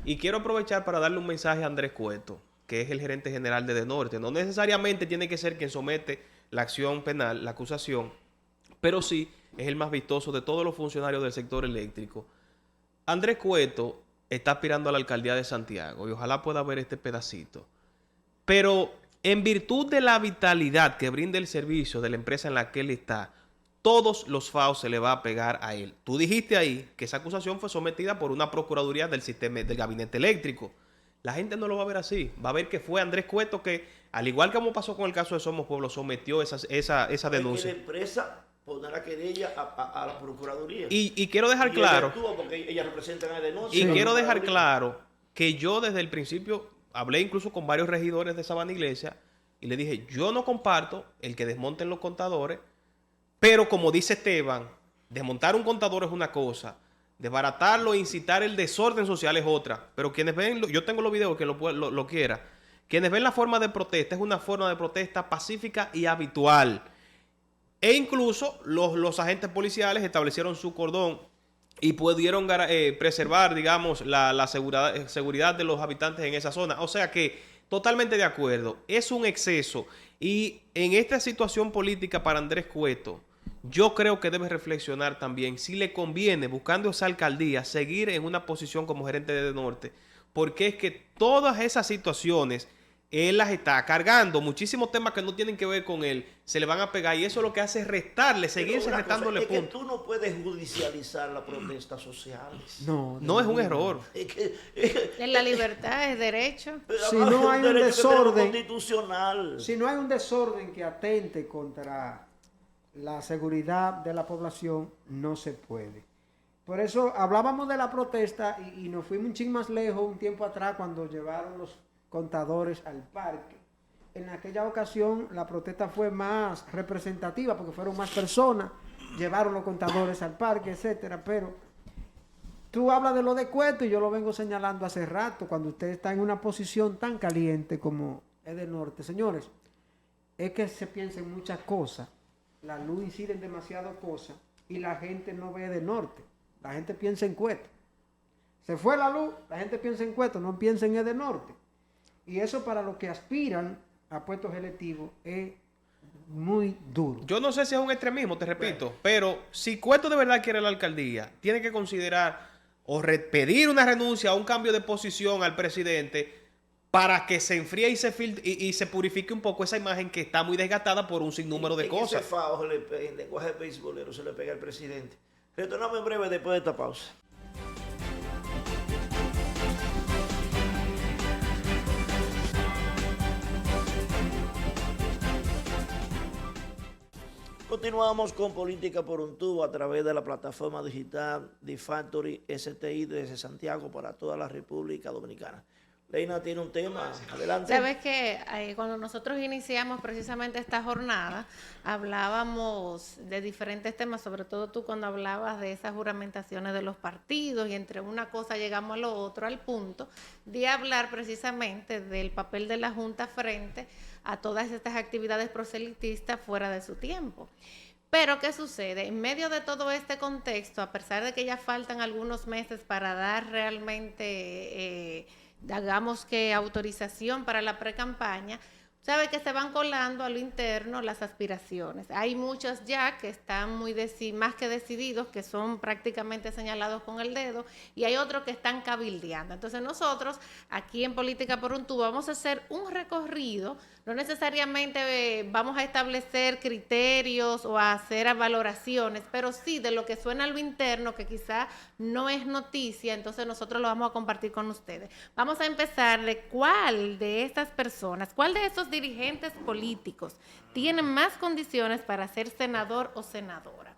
S4: Y quiero aprovechar para darle un mensaje a Andrés Cueto, que es el gerente general de EDENORTE. No necesariamente tiene que ser quien somete la acción penal, la acusación, pero sí es el más vistoso de todos los funcionarios del sector eléctrico. Andrés Cueto está aspirando a la alcaldía de Santiago y ojalá pueda ver este pedacito. Pero en virtud de la vitalidad que brinda el servicio de la empresa en la que él está, todos los FAOs se le va a pegar a él. Tú dijiste ahí que esa acusación fue sometida por una procuraduría del sistema del gabinete eléctrico. La gente no lo va a ver así. Va a ver que fue Andrés Cueto que, al igual como pasó con el caso de Somos Pueblo, sometió esa denuncia.
S1: Es que la empresa pone la querella a la procuraduría.
S4: Y quiero dejar claro.
S1: Porque ella representa a EDENORTE.
S4: Y quiero dejar claro que yo desde el principio hablé incluso con varios regidores de Sabana Iglesia y le dije, yo no comparto el que desmonten los contadores. Pero como dice Esteban, desmontar un contador es una cosa, desbaratarlo e incitar el desorden social es otra. Pero quienes ven, yo tengo los videos que lo quiera, quienes ven la forma de protesta es una forma de protesta pacífica y habitual. E incluso los agentes policiales establecieron su cordón y pudieron preservar, digamos, la seguridad de los habitantes en esa zona. O sea que totalmente de acuerdo, es un exceso. Y en esta situación política para Andrés Cueto, yo creo que debe reflexionar también si le conviene, buscando esa alcaldía, seguir en una posición como gerente de EDENORTE, porque es que todas esas situaciones él las está cargando, muchísimos temas que no tienen que ver con él, se le van a pegar y eso lo que hace es restarle, seguirse restándole puntos.
S1: Es que tú no puedes judicializar las protestas sociales.
S4: No es un error.
S2: En la libertad es derecho.
S3: Si no hay un desorden
S1: constitucional.
S3: Si no hay un desorden que atente contra la seguridad de la población, no se puede. Por eso hablábamos de la protesta y nos fuimos un chin más lejos un tiempo atrás cuando llevaron los contadores al parque. En aquella ocasión la protesta fue más representativa porque fueron más personas, llevaron los contadores al parque, etcétera. Pero tú hablas de lo de Cueto y yo lo vengo señalando hace rato, cuando usted está en una posición tan caliente como EDENORTE. Señores, es que se piensa en muchas cosas. La luz incide en demasiadas cosas y la gente no ve EDENORTE. La gente piensa en Cueto. Se fue la luz, la gente piensa en Cueto, no piensa en EDENORTE. Y eso para los que aspiran a puestos electivos es muy duro.
S4: Yo no sé si es un extremismo, te repito, pero si Cueto de verdad quiere la alcaldía, tiene que considerar o pedir una renuncia o un cambio de posición al presidente para que se enfríe y se purifique un poco esa imagen que está muy desgastada por un sinnúmero de cosas.
S1: Ese FAO en lenguaje beisbolero se le pega al presidente. Retornamos en breve después de esta pausa. Continuamos con Política por un Tubo a través de la plataforma digital de Factory STI desde Santiago para toda la República Dominicana. Leina tiene un tema, adelante.
S2: Sabes que cuando nosotros iniciamos precisamente esta jornada, hablábamos de diferentes temas, sobre todo tú cuando hablabas de esas juramentaciones de los partidos y entre una cosa llegamos a lo otro, al punto de hablar precisamente del papel de la Junta frente a todas estas actividades proselitistas fuera de su tiempo. Pero, ¿qué sucede? En medio de todo este contexto, a pesar de que ya faltan algunos meses para dar realmente hagamos que autorización para la pre-campaña, sabe que se van colando a lo interno las aspiraciones. Hay muchos ya que están más que decididos, que son prácticamente señalados con el dedo, y hay otros que están cabildeando. Entonces nosotros, aquí en Política por un Tubo, vamos a hacer un recorrido, no necesariamente vamos a establecer criterios o a hacer valoraciones, pero sí de lo que suena a lo interno, que quizá no es noticia, entonces nosotros lo vamos a compartir con ustedes. Vamos a empezar de cuál de estas personas, cuál de esos dirigentes políticos tienen más condiciones para ser senador o senadora.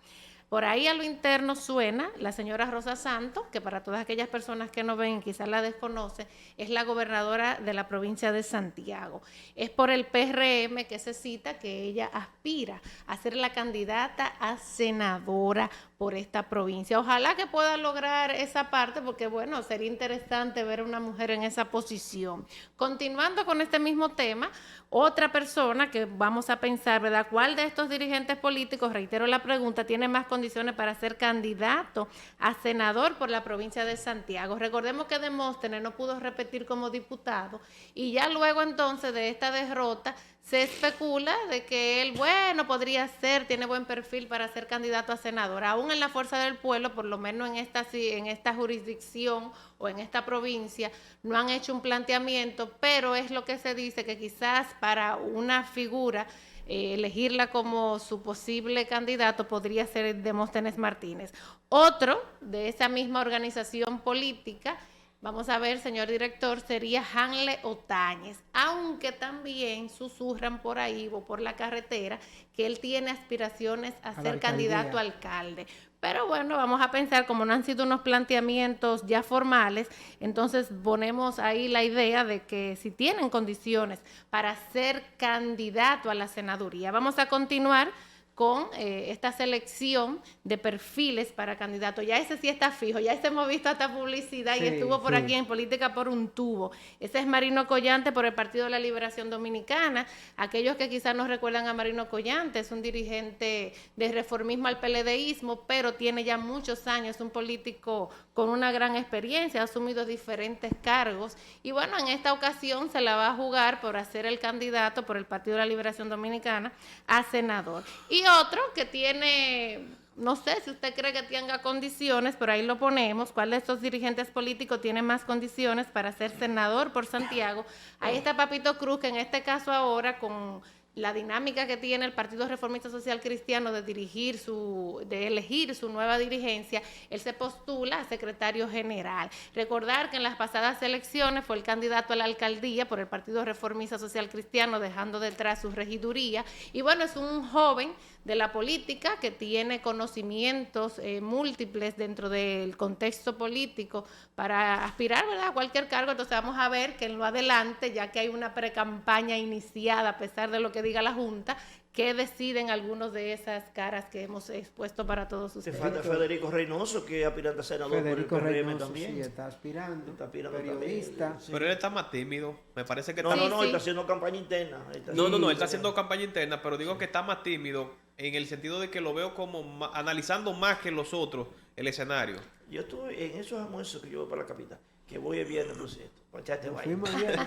S2: Por ahí a lo interno suena la señora Rosa Santos, que para todas aquellas personas que no ven, quizás la desconocen, es la gobernadora de la provincia de Santiago. Es por el PRM que se cita que ella aspira a ser la candidata a senadora por esta provincia. Ojalá que pueda lograr esa parte, porque bueno, sería interesante ver a una mujer en esa posición. Continuando con este mismo tema, otra persona que vamos a pensar, ¿verdad? ¿Cuál de estos dirigentes políticos, reitero la pregunta, tiene más condiciones para ser candidato a senador por la provincia de Santiago? Recordemos que Demóstenes no pudo repetir como diputado y ya luego entonces de esta derrota se especula de que él, bueno, podría ser, tiene buen perfil para ser candidato a senador. Aún en la Fuerza del Pueblo, por lo menos en esta jurisdicción o en esta provincia, no han hecho un planteamiento, pero es lo que se dice, que quizás para una figura elegirla como su posible candidato podría ser Demóstenes Martínez. Otro de esa misma organización política, vamos a ver, señor director, sería Hanle Otañez, aunque también susurran por ahí o por la carretera que él tiene aspiraciones a ser candidato a alcalde. Pero bueno, vamos a pensar, como no han sido unos planteamientos ya formales, entonces ponemos ahí la idea de que si tienen condiciones para ser candidato a la senaduría. Vamos a continuar con esta selección de perfiles para candidatos. Ya ese sí está fijo, ya ese hemos visto hasta publicidad y estuvo por aquí en Política por un Tubo. Ese es Marino Collante por el Partido de la Liberación Dominicana. Aquellos que quizás no recuerdan a Marino Collante, es un dirigente de reformismo al PLDismo, pero tiene ya muchos años, un político con una gran experiencia, ha asumido diferentes cargos y bueno, en esta ocasión se la va a jugar por hacer el candidato por el Partido de la Liberación Dominicana a senador. Y otro que tiene, no sé si usted cree que tenga condiciones, pero ahí lo ponemos, ¿cuál de estos dirigentes políticos tiene más condiciones para ser senador por Santiago? Ahí está Papito Cruz, que en este caso ahora con la dinámica que tiene el Partido Reformista Social Cristiano de elegir su nueva dirigencia, él se postula a secretario general. Recordar que en las pasadas elecciones fue el candidato a la alcaldía por el Partido Reformista Social Cristiano, dejando detrás su regiduría. Y bueno, es un joven de la política que tiene conocimientos múltiples dentro del contexto político para aspirar, ¿verdad?, a cualquier cargo. Entonces vamos a ver que en lo adelante, ya que hay una precampaña iniciada, a pesar de lo que diga la Junta, que deciden algunos de esas caras que hemos expuesto para todos ustedes.
S1: Te falta Federico Reynoso, que es aspirante a senador
S3: Federico
S1: por el PRM
S3: Reynoso,
S1: también.
S3: sí, está aspirando periodista.
S1: También, sí.
S4: Pero él está más tímido. Me parece que
S1: No,
S4: está...
S1: él está haciendo campaña interna.
S4: No, él está haciendo campaña interna, pero digo que está más tímido en el sentido de que lo veo como analizando más que los otros el escenario.
S1: Yo estuve en esos almuerzos que yo voy para la capital, que voy el viernes, por cierto, para echarte vaina.
S3: Fuimos bien,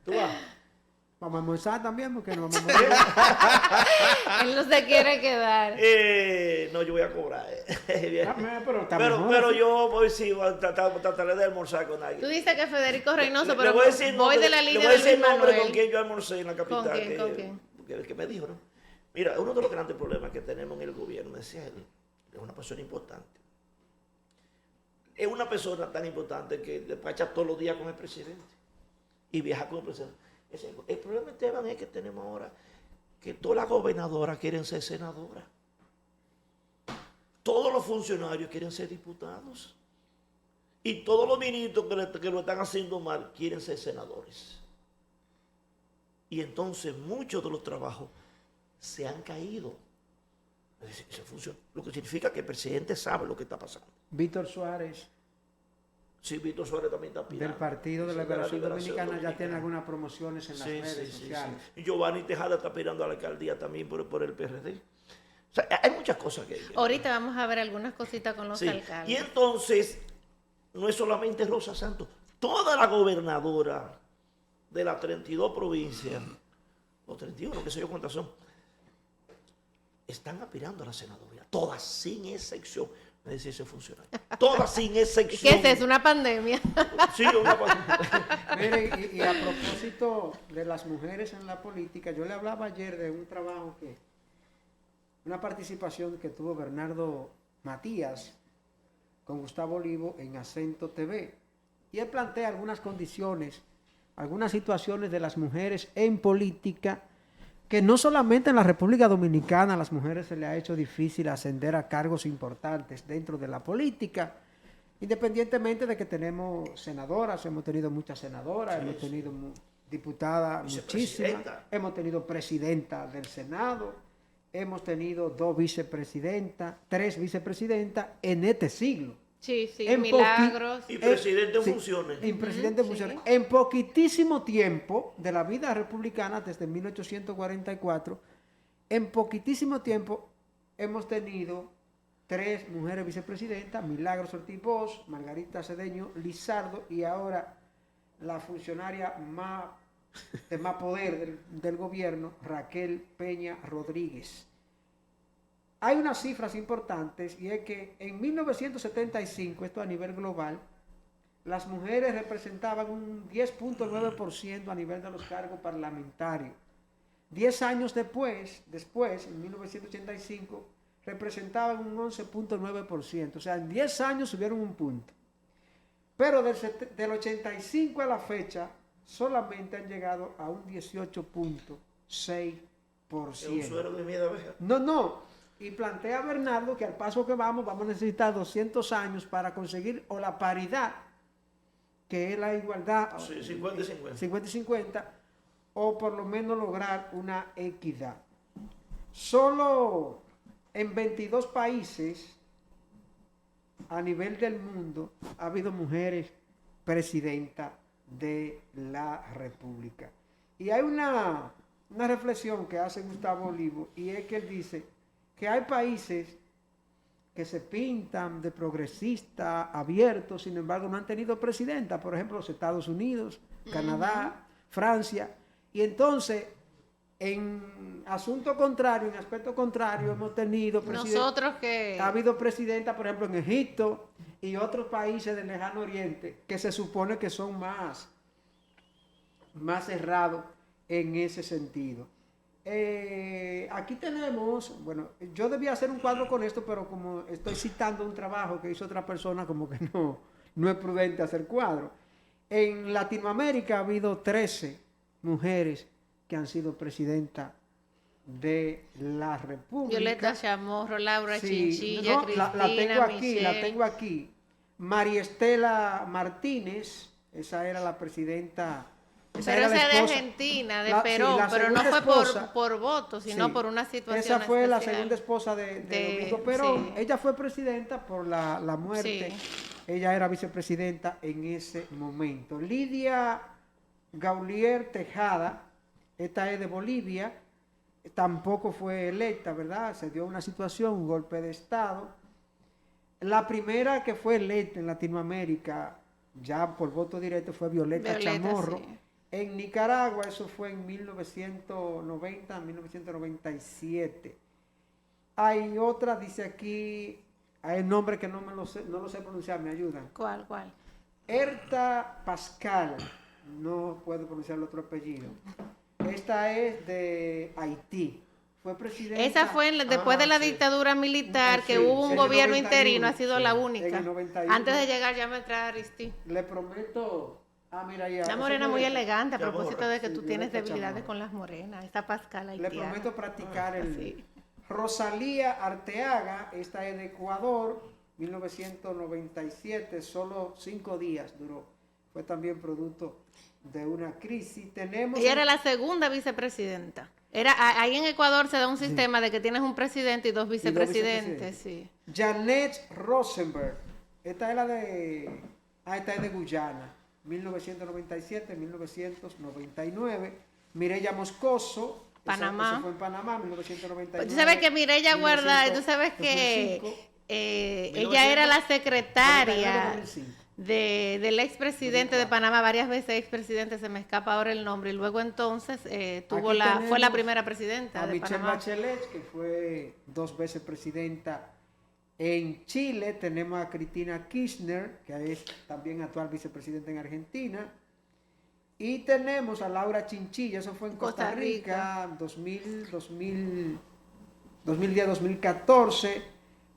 S1: ¿Tú vas?
S3: vamos a almorzar también, porque no vamos a morir.
S2: Él no se quiere quedar.
S1: No, yo voy a cobrar.
S3: Pero
S1: yo voy, sí, trataré de almorzar con alguien.
S2: Tú dices que Federico Reynoso,
S1: Le
S2: pero
S1: voy a decir
S2: voy
S1: nombre,
S2: de la
S1: le
S2: línea
S1: voy a
S2: de
S1: decir
S2: Luis
S1: nombre
S2: Manuel.
S1: con quien yo almorcé en la capital.
S2: ¿Con quién? ¿Con quién?
S1: Que me dijo, ¿no? Mira, uno de los grandes problemas que tenemos en el gobierno, decía él, es una persona importante. Es una persona tan importante que despacha todos los días con el presidente y viaja con el presidente. El problema, Esteban, es que tenemos ahora que todas las gobernadoras quieren ser senadoras. Todos los funcionarios quieren ser diputados. Y todos los ministros que lo están haciendo mal quieren ser senadores. Y entonces muchos de los trabajos se han caído. Lo que significa que el presidente sabe lo que está pasando.
S3: Víctor Suárez,
S1: Sí, Víctor Suárez también está aspirando.
S3: del Partido de la Liberación Dominicana, ya tiene algunas promociones en las redes sociales.
S1: Sí. Y Giovanni Tejada está aspirando a la alcaldía también por el PRD. O sea, hay muchas cosas que...
S2: Ahorita vamos a ver algunas cositas con los alcaldes.
S1: Y entonces, no es solamente Rosa Santos, toda la gobernadora de las 32 provincias, o 31, qué sé yo cuántas son, están aspirando a la senaduría, todas sin excepción. Me decía ese funcionario. Todas sin excepción.
S2: ¿Qué es eso? ¿Una pandemia?
S1: Sí, una pandemia.
S3: Mire, y a propósito de las mujeres en la política, yo le hablaba ayer de un trabajo una participación que tuvo Bernardo Matías con Gustavo Olivo en Acento TV. Y él plantea algunas condiciones, algunas situaciones de las mujeres en política, que no solamente en la República Dominicana a las mujeres se le ha hecho difícil ascender a cargos importantes dentro de la política, independientemente de que tenemos senadoras, hemos tenido muchas senadoras, hemos tenido diputadas muchísimas, hemos tenido presidenta del Senado, hemos tenido 2 vicepresidentas, 3 vicepresidentas en este siglo.
S2: Sí, sí,
S3: En
S2: Milagros.
S1: Y presidente en
S3: sí,
S1: funciones.
S3: en presidente en
S2: Sí.
S3: funciones. En poquitísimo tiempo de la vida republicana, desde 1844, en poquitísimo tiempo hemos tenido 3 mujeres vicepresidentas: Milagros Ortiz Bosch, Margarita Cedeño Lizardo, y ahora la funcionaria de más poder del gobierno, Raquel Peña Rodríguez. Hay unas cifras importantes, y es que en 1975, esto a nivel global, las mujeres representaban un 10.9% a nivel de los cargos parlamentarios. 10 años después, en 1985, representaban un 11.9%. O sea, en 10 años subieron un punto. Pero del 85 a la fecha, solamente han llegado a un 18.6%.
S1: Es un suero de miedo, abeja.
S3: No. Y plantea Bernardo que al paso que vamos a necesitar 200 años para conseguir o la paridad, que es la igualdad,
S1: Sí, 50 y 50.
S3: 50 y 50, o por lo menos lograr una equidad. Solo en 22 países a nivel del mundo ha habido mujeres presidentas de la República. Y hay una reflexión que hace Gustavo Olivo, y es que él dice que hay países que se pintan de progresistas, abiertos, sin embargo no han tenido presidenta, por ejemplo los Estados Unidos, Canadá, Francia, y entonces en aspecto contrario hemos tenido
S2: Nosotros que...
S3: ha habido presidenta, por ejemplo, en Egipto y otros países del lejano oriente que se supone que son más cerrados en ese sentido. Aquí tenemos, bueno, yo debía hacer un cuadro con esto, pero como estoy citando un trabajo que hizo otra persona, como que no es prudente hacer cuadro. En Latinoamérica ha habido 13 mujeres que han sido presidentas de la República.
S2: Violeta Chamorro, Laura
S3: Sí,
S2: Chinchilla,
S3: no,
S2: Cristina,
S3: la tengo aquí. María Estela Martínez, esa era la presidenta.
S2: Pero esa es de Argentina, de Perón, pero no fue por voto, sino por una situación
S3: Esa fue la
S2: especial.
S3: segunda esposa de Domingo Perón.
S2: Sí.
S3: Ella fue presidenta por la muerte.
S2: Sí.
S3: Ella era vicepresidenta en ese momento. Lidia Gaulier Tejada, esta es de Bolivia, tampoco fue electa, ¿verdad? Se dio una situación, un golpe de Estado. La primera que fue electa en Latinoamérica, ya por voto directo, fue Violeta Chamorro.
S2: Sí.
S3: En Nicaragua, eso fue en 1997. Hay otra, dice aquí, hay un nombre que no lo sé pronunciar, me ayudan.
S2: ¿Cuál?
S3: Erta Pascal, no puedo pronunciar el otro apellido. Esta es de Haití. Fue presidenta.
S2: Esa fue después de la dictadura militar, que hubo un
S3: en el
S2: gobierno
S3: 91,
S2: interino, ha sido la
S3: en
S2: única.
S3: el 91.
S2: Antes de llegar ya me trae Aristí.
S3: Le prometo. Mira ya.
S2: Una morena muy elegante, a
S1: Chamorro.
S2: propósito de que tú
S3: Sí,
S2: tienes
S3: Violeta
S2: debilidades
S3: Chamorro.
S2: con las morenas. Esta Pascal
S3: Le
S2: haitiana.
S3: prometo practicar
S2: Sí.
S3: Rosalía Arteaga, esta es de Ecuador, 1997, solo 5 días duró. Fue también producto de una crisis. Tenemos...
S2: Ella era la segunda vicepresidenta. Ahí en Ecuador se da un sistema de que tienes un presidente y dos vicepresidentes. Sí.
S3: Janet Rosenberg, esta es esta es de Guyana, 1997-1999. Mireya Moscoso,
S2: Panamá.
S3: Esa fue en Panamá, 1999.
S2: Tú sabes que Mireya guarda, tú sabes que
S3: 2005,
S2: ella era la secretaria
S3: 2005.
S2: del expresidente de Panamá, varias veces expresidente, se me escapa ahora el nombre, y luego entonces fue la
S3: tenemos
S2: primera presidenta
S3: a
S2: de
S3: Michelle
S2: Panamá.
S3: Bachelet, que fue 2 veces presidenta en Chile. Tenemos a Cristina Kirchner, que es también actual vicepresidenta en Argentina. Y tenemos a Laura Chinchilla, eso fue en Costa Rica, 2010-2014.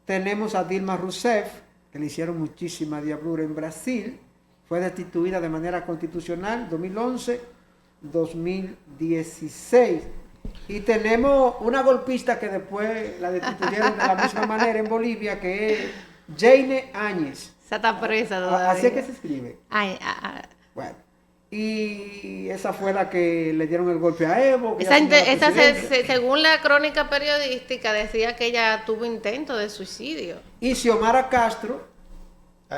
S3: Tenemos a Dilma Rousseff, que le hicieron muchísima diablura en Brasil. Fue destituida de manera constitucional 2011-2016. Y tenemos una golpista que después la destituyeron de la misma manera en Bolivia, que es Jane Áñez.
S2: Esa está presa todavía.
S3: Así es que se escribe.
S2: Ay,
S3: Bueno. y esa fue la que le dieron el golpe a Evo.
S2: Según la crónica periodística, decía que ella tuvo intento de suicidio.
S3: Y Xiomara Castro,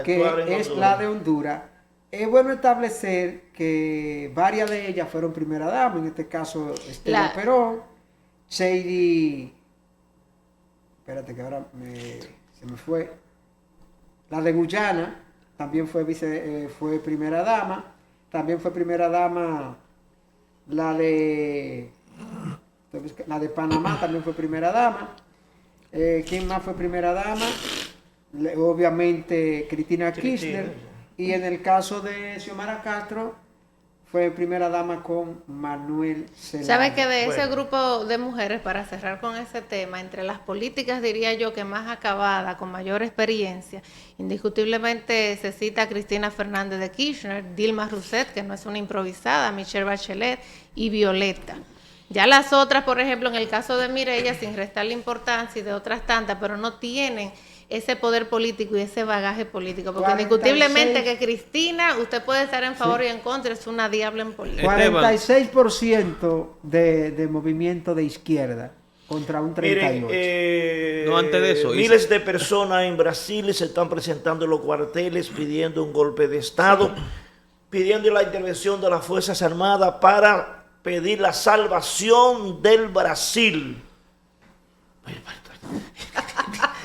S3: que es la de Honduras, es bueno establecer que varias de ellas fueron primera dama, en este caso Estela Perón, Shady, espérate que ahora se me fue, la de Guyana también fue primera dama. También fue primera dama la de Panamá, también fue primera dama. ¿Quién más fue primera dama? Obviamente Cristina Kirchner. Y en el caso de Xiomara Castro, fue primera dama con Manuel Zelaya.
S2: ¿Sabes que de ese grupo de mujeres, para cerrar con ese tema, entre las políticas diría yo que más acabada, con mayor experiencia, indiscutiblemente se cita a Cristina Fernández de Kirchner, Dilma Rousseff, que no es una improvisada, Michelle Bachelet y Violeta. Ya las otras, por ejemplo, en el caso de Mireya, sin restarle importancia, y de otras tantas, pero no tienen ese poder político y ese bagaje político, porque 46, indiscutiblemente que Cristina, usted puede estar en favor y en contra, es una diabla en política.
S3: 46% de movimiento de izquierda contra un 38%.
S1: Miren, no, antes de eso, miles de personas en Brasil se están presentando en los cuarteles pidiendo un golpe de Estado, pidiendo la intervención de las Fuerzas Armadas para pedir la salvación del Brasil.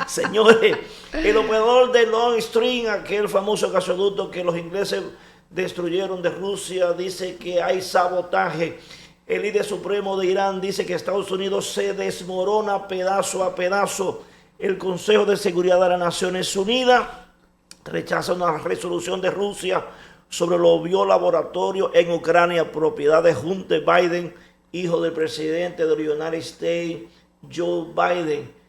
S1: Señores, el operador de Nord Stream, aquel famoso gasoducto que los ingleses destruyeron de Rusia, dice que hay sabotaje. El líder supremo de Irán dice que Estados Unidos se desmorona pedazo a pedazo. El Consejo de Seguridad de las Naciones Unidas rechaza una resolución de Rusia sobre los biolaboratorios en Ucrania, propiedad de Hunter Biden, hijo del presidente de los United States, Joe Biden.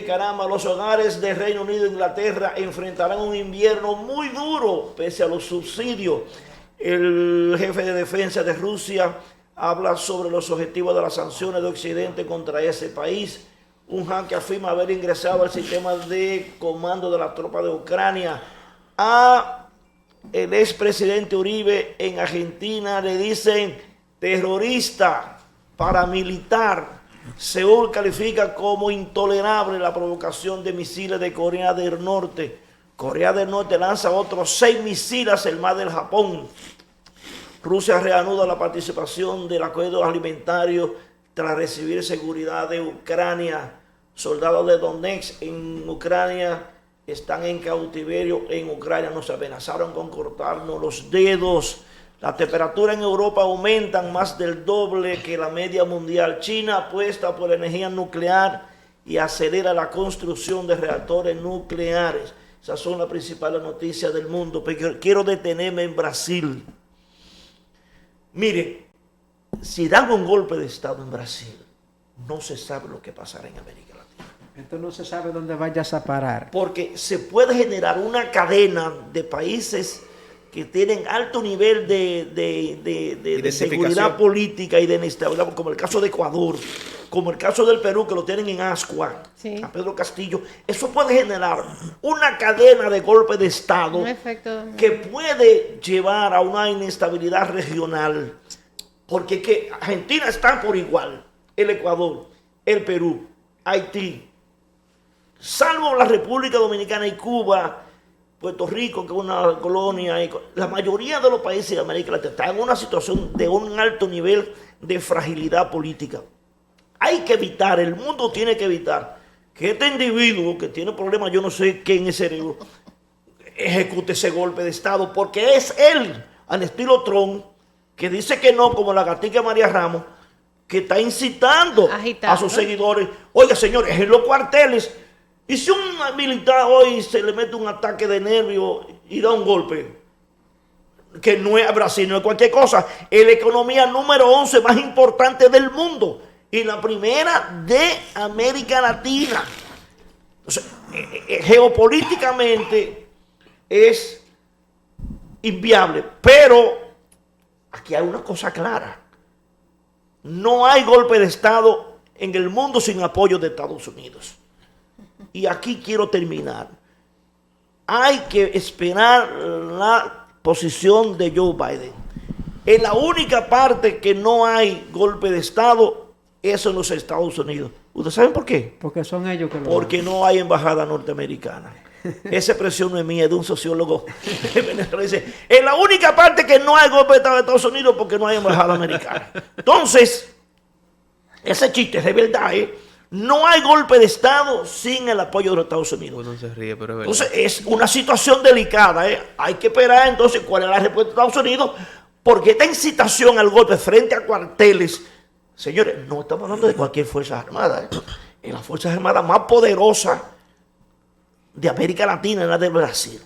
S1: Caramba, los hogares de Reino Unido e Inglaterra enfrentarán un invierno muy duro pese a los subsidios. El jefe de defensa de Rusia habla sobre los objetivos de las sanciones de Occidente contra ese país. Un hacker afirma haber ingresado al sistema de comando de la tropa de Ucrania. A el expresidente Uribe en Argentina le dicen terrorista, paramilitar. Seúl califica como intolerable la provocación de misiles de Corea del Norte. Corea del Norte lanza otros 6 misiles el mar del Japón. Rusia reanuda la participación del acuerdo alimentario tras recibir seguridad de Ucrania. Soldados de Donetsk en Ucrania están en cautiverio en Ucrania. Nos amenazaron con cortarnos los dedos. La temperatura en Europa aumentan más del doble que la media mundial. China apuesta por la energía nuclear y acelera la construcción de reactores nucleares. Esas son las principales noticias del mundo. Pero quiero detenerme en Brasil. Miren, si dan un golpe de Estado en Brasil, no se sabe lo que pasará en América Latina.
S3: Entonces no se sabe dónde vayas a parar.
S1: Porque se puede generar una cadena de países que tienen alto nivel de seguridad política y de inestabilidad, como el caso de Ecuador, como el caso del Perú, que lo tienen en Ascua, sí, a Pedro Castillo. Eso puede generar una cadena de golpes de Estado que puede llevar a una inestabilidad regional, porque que Argentina está por igual, el Ecuador, el Perú, Haití, salvo la República Dominicana y Cuba, Puerto Rico, que es una colonia, y la mayoría de los países de América Latina están en una situación de un alto nivel de fragilidad política. Hay que evitar, el mundo tiene que evitar que este individuo que tiene problemas, yo no sé qué en el cerebro, ejecute ese golpe de Estado, porque es él, al estilo Trump, que dice que no, como la gatica María Ramos, que está incitando a sus seguidores. Oiga, señores, en los cuarteles, y si un militar hoy se le mete un ataque de nervio y da un golpe, que no es Brasil, no es cualquier cosa, es la economía número 11 más importante del mundo y la primera de América Latina. Entonces, geopolíticamente es inviable, pero aquí hay una cosa clara: no hay golpe de Estado en el mundo sin apoyo de Estados Unidos. Y aquí quiero terminar. Hay que esperar la posición de Joe Biden. En la única parte que no hay golpe de Estado es en los Estados Unidos. ¿Ustedes saben por qué?
S3: Porque son ellos que lo
S1: Porque no hay embajada norteamericana. Esa expresión no es mía, es de un sociólogo de Venezuela. Dice, en la única parte que no hay golpe de Estado de Estados Unidos porque no hay embajada americana. Entonces, ese chiste es de verdad, ¿eh? No hay golpe de Estado sin el apoyo de los Estados Unidos.
S4: Uno se ríe, pero es verdad.
S1: Entonces, es una situación delicada, ¿eh? Hay que esperar entonces cuál es la respuesta de Estados Unidos, porque esta incitación al golpe frente a cuarteles, señores, no estamos hablando de cualquier Fuerza Armada, ¿eh? En las Fuerzas Armadas más poderosas de América Latina es la de Brasil.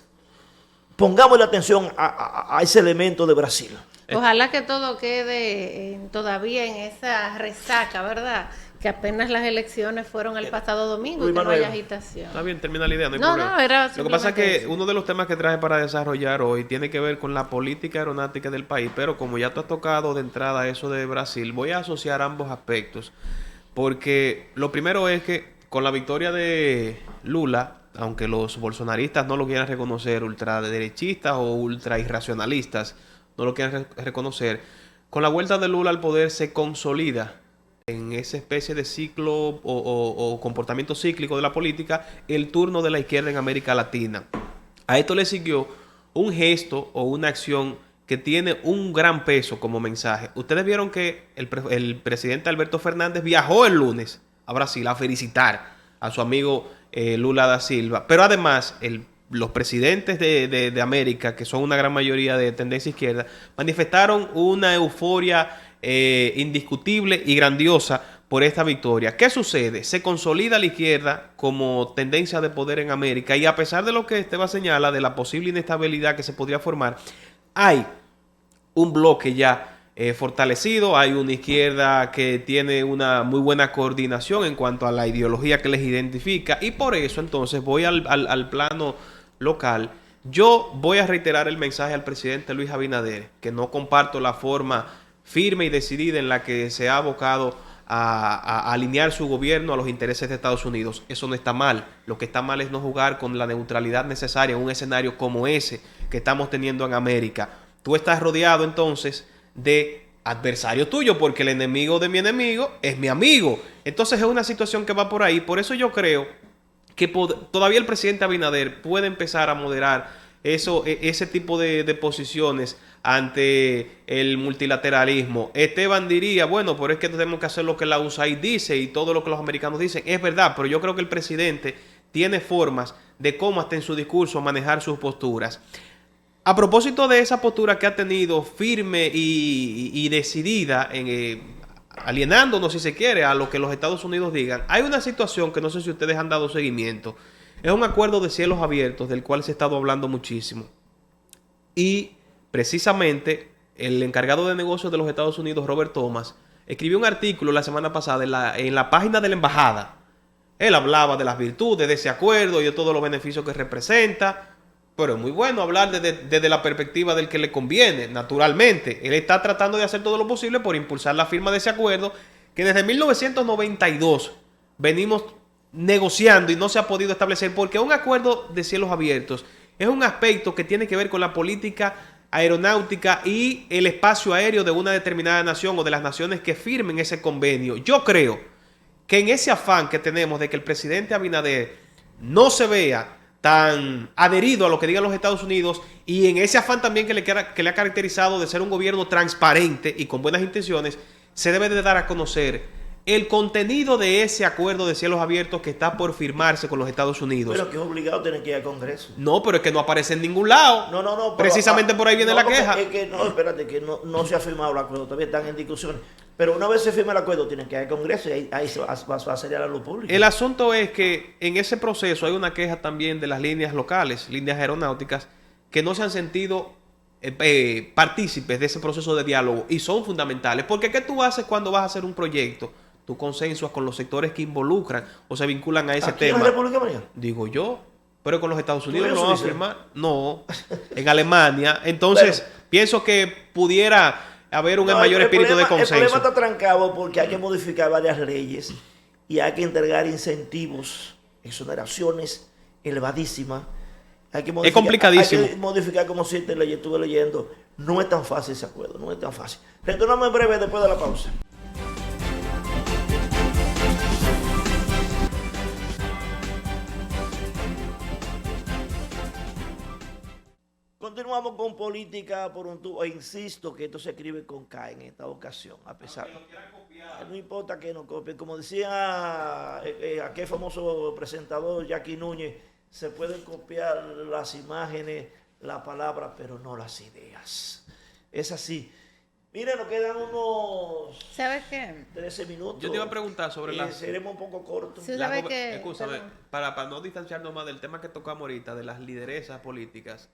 S1: Pongamos la atención a ese elemento de Brasil.
S2: Ojalá que todo quede todavía en esa resaca, ¿verdad? Que apenas las elecciones fueron el pasado domingo y que no haya agitación.
S4: Está bien, termina la idea, no hay
S2: No,
S4: problema.
S2: no, era
S4: Lo que pasa es que
S2: simplemente eso.
S4: uno de los temas que traje para desarrollar hoy tiene que ver con la política aeronáutica del país, pero como ya tú has tocado de entrada eso de Brasil, voy a asociar ambos aspectos, porque lo primero es que con la victoria de Lula, aunque los bolsonaristas no lo quieran reconocer, ultraderechistas o ultra irracionalistas no lo quieran reconocer, con la vuelta de Lula al poder se consolida en esa especie de ciclo o comportamiento cíclico de la política el turno de la izquierda en América Latina. A esto le siguió un gesto o una acción que tiene un gran peso como mensaje. Ustedes vieron que el presidente Alberto Fernández viajó el lunes a Brasil a felicitar a su amigo Lula da Silva, pero además los presidentes de América, que son una gran mayoría de tendencia izquierda, manifestaron una euforia indiscutible y grandiosa por esta victoria. ¿Qué sucede? Se consolida la izquierda como tendencia de poder en América y a pesar de lo que Esteban señala de la posible inestabilidad que se podría formar, hay un bloque ya fortalecido, hay una izquierda que tiene una muy buena coordinación en cuanto a la ideología que les identifica y por eso entonces voy al plano local. Yo voy a reiterar el mensaje al presidente Luis Abinader, que no comparto la forma firme y decidida en la que se ha abocado a alinear su gobierno a los intereses de Estados Unidos. Eso no está mal. Lo que está mal es no jugar con la neutralidad necesaria en un escenario como ese que estamos teniendo en América. Tú estás rodeado entonces de adversarios tuyos porque el enemigo de mi enemigo es mi amigo. Entonces es una situación que va por ahí. Por eso yo creo que todavía el presidente Abinader puede empezar a moderar ese tipo de posiciones ante el multilateralismo. Esteban diría, bueno, pero es que tenemos que hacer lo que la USAID dice y todo lo que los americanos dicen. Es verdad, pero yo creo que el presidente tiene formas de cómo hasta en su discurso manejar sus posturas. A propósito de esa postura que ha tenido firme y decidida, alienándonos si se quiere a lo que los Estados Unidos digan, hay una situación que no sé si ustedes han dado seguimiento. Es un acuerdo de cielos abiertos del cual se ha estado hablando muchísimo. Y precisamente el encargado de negocios de los Estados Unidos, Robert Thomas, escribió un artículo la semana pasada en la página de la embajada. Él hablaba de las virtudes de ese acuerdo y de todos los beneficios que representa. Pero es muy bueno hablar desde la perspectiva del que le conviene, naturalmente. Él está tratando de hacer todo lo posible por impulsar la firma de ese acuerdo que desde 1992 venimos negociando y no se ha podido establecer, porque un acuerdo de cielos abiertos es un aspecto que tiene que ver con la política aeronáutica y el espacio aéreo de una determinada nación o de las naciones que firmen ese convenio. Yo creo que en ese afán que tenemos de que el presidente Abinader no se vea tan adherido a lo que digan los Estados Unidos y en ese afán también que le ha caracterizado de ser un gobierno transparente y con buenas intenciones, se debe de dar a conocer el contenido de ese acuerdo de cielos abiertos que está por firmarse con los Estados Unidos.
S1: Pero que es obligado tener que ir al Congreso.
S4: No, pero es que no aparece en ningún lado.
S1: No.
S4: Precisamente por ahí viene la queja.
S1: Es que no, espérate, que no se ha firmado el acuerdo, todavía están en discusión. Pero una vez se firma el acuerdo, tienen que ir al Congreso y ahí se va a salir a la luz pública.
S4: El asunto es que en ese proceso hay una queja también de las líneas locales, líneas aeronáuticas, que no se han sentido partícipes de ese proceso de diálogo y son fundamentales. Porque ¿qué tú haces cuando vas a hacer un proyecto? Tú consensuas con los sectores que involucran o se vinculan a ese
S1: ¿Aquí
S4: tema.
S1: en la República Dominicana?
S4: Digo yo, pero con los Estados Unidos
S1: ¿Tú
S4: no
S1: eso
S4: van a
S1: dices?
S4: firmar. No, en Alemania. Entonces, pienso que pudiera haber un mayor espíritu de
S1: El problema
S4: consenso.
S1: está trancado porque hay que modificar varias leyes y hay que entregar incentivos, exoneraciones elevadísimas
S4: Es complicadísimo.
S1: Hay que modificar como 7 leyes, estuve leyendo. No es tan fácil ese acuerdo, no es tan fácil. Retornamos en breve después de la pausa. Continuamos con política por un tubo. Insisto que esto se escribe con K en esta ocasión, a pesar. No importa que nos copien. Como decía aquel famoso presentador Jackie Núñez, se pueden copiar las imágenes, la palabra, pero no las ideas. Es así. Miren, nos quedan unos
S2: ¿Sabes qué?
S1: 13 minutos.
S4: Yo te iba a preguntar sobre
S1: seremos un poco cortos.
S2: Sí, ¿sabes qué?
S4: Escúchame, para no distanciarnos más del tema que tocamos ahorita, de las lideresas políticas.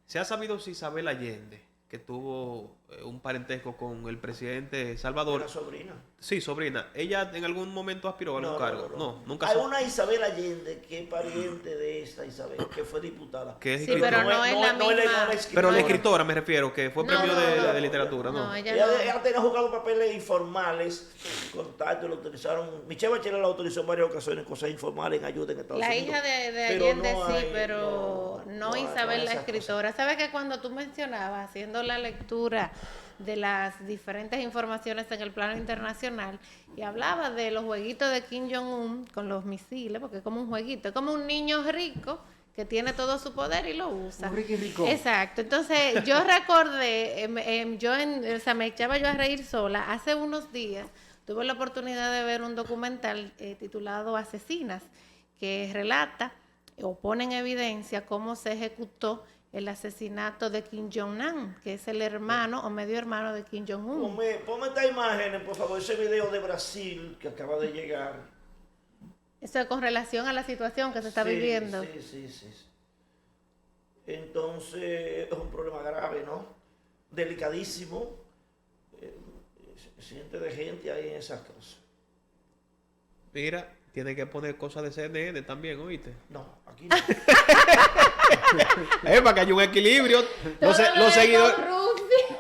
S4: ¿Se ha sabido si Isabel Allende, que tuvo un parentesco con el presidente Salvador?
S1: Una sobrina.
S4: Sí, sobrina. ¿Ella en algún momento aspiró a algún cargo? No, nunca.
S1: Hay una Isabel Allende que es pariente de esta Isabel, que fue diputada.
S4: Que es
S2: Sí, pero no es la misma.
S4: Pero la escritora me refiero, que fue premio de literatura, ¿no?
S2: No,
S1: Ella tenía jugado papeles informales, contactos, lo utilizaron. Michelle Bachelet la autorizó en varias ocasiones, cosas informales en ayuda en Estados
S2: La
S1: Unidos.
S2: hija de
S1: Pero
S2: Allende
S1: no
S2: sí,
S1: hay-
S2: pero no Isabel la
S1: esas
S2: escritora. ¿Sabes que cuando tú mencionabas, haciendo la lectura de las diferentes informaciones en el plano internacional, y hablaba de los jueguitos de Kim Jong-un con los misiles, porque es como un jueguito, es como un niño rico que tiene todo su poder y lo usa.
S3: Un riqui rico.
S2: Exacto. Entonces, yo recordé, o sea, me echaba yo a reír sola. Hace unos días tuve la oportunidad de ver un documental titulado Asesinas, que relata o pone en evidencia cómo se ejecutó el asesinato de Kim Jong-un, que es el hermano o medio hermano de Kim Jong-un.
S1: Ponme esta imagen, por favor, ese video de Brasil que acaba de llegar.
S2: Eso es con relación a la situación que se está viviendo.
S1: Sí. Entonces, es un problema grave, ¿no? Delicadísimo. Siente de gente ahí en esas cosas.
S4: Mira, tiene que poner cosas de CNN también, ¿oíste?
S1: No, aquí no.
S4: Para que haya un equilibrio.
S2: Todo lo
S4: Los
S2: de
S4: seguidores,
S2: corrupción.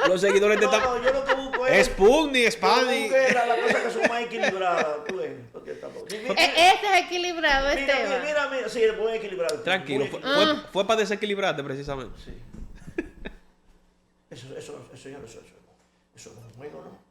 S4: los seguidores de
S1: No, yo lo que busco es...
S4: Sputnik,
S1: Yo
S4: Spani.
S1: busco las cosas que son más equilibradas, tú ves. Porque tampoco...
S2: Ese es equilibrado, Esteban.
S1: Mira, sí, es muy equilibrado.
S4: Tranquilo,
S1: Muy
S4: fue para desequilibrarte precisamente.
S1: Sí. Eso ya no es eso. Eso no es juego, ¿no?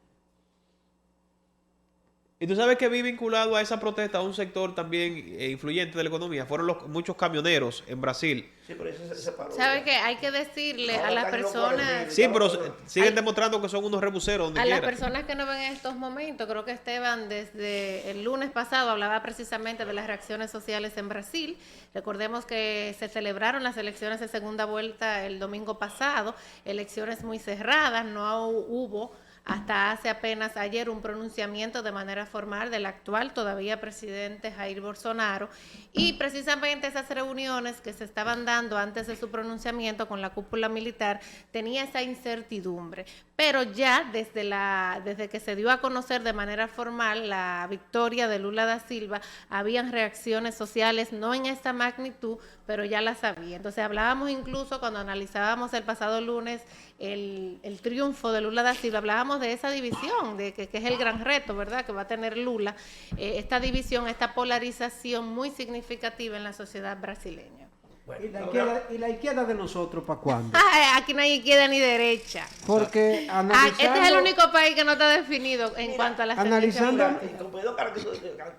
S4: Y tú sabes que vi vinculado a esa protesta a un sector también influyente de la economía. Fueron muchos camioneros en Brasil.
S1: Sí, pero ese se paró.
S2: ¿Sabes qué? Hay que decirle a las personas...
S4: Sí, pero siguen demostrando que son unos rebuseros donde
S2: A las
S4: quiera.
S2: personas que no ven en estos momentos, creo que Esteban desde el lunes pasado hablaba precisamente de las reacciones sociales en Brasil. Recordemos que se celebraron las elecciones de segunda vuelta el domingo pasado, elecciones muy cerradas, no hubo hasta hace apenas ayer un pronunciamiento de manera formal del actual todavía presidente Jair Bolsonaro, y precisamente esas reuniones que se estaban dando antes de su pronunciamiento con la cúpula militar tenía esa incertidumbre, pero ya desde que se dio a conocer de manera formal la victoria de Lula da Silva, habían reacciones sociales, no en esta magnitud, pero ya las había. Entonces hablábamos incluso cuando analizábamos el pasado lunes el triunfo de Lula da Silva, hablábamos de esa división, de que es el gran reto, ¿verdad?, que va a tener Lula, esta división, esta polarización muy significativa en la sociedad brasileña.
S1: Bueno,
S3: ¿Y la izquierda de nosotros para cuándo?
S2: Aquí no hay izquierda ni derecha.
S3: Porque analizando...
S2: Este es el único país que no está definido en cuanto a las
S3: analizando-
S2: tendencias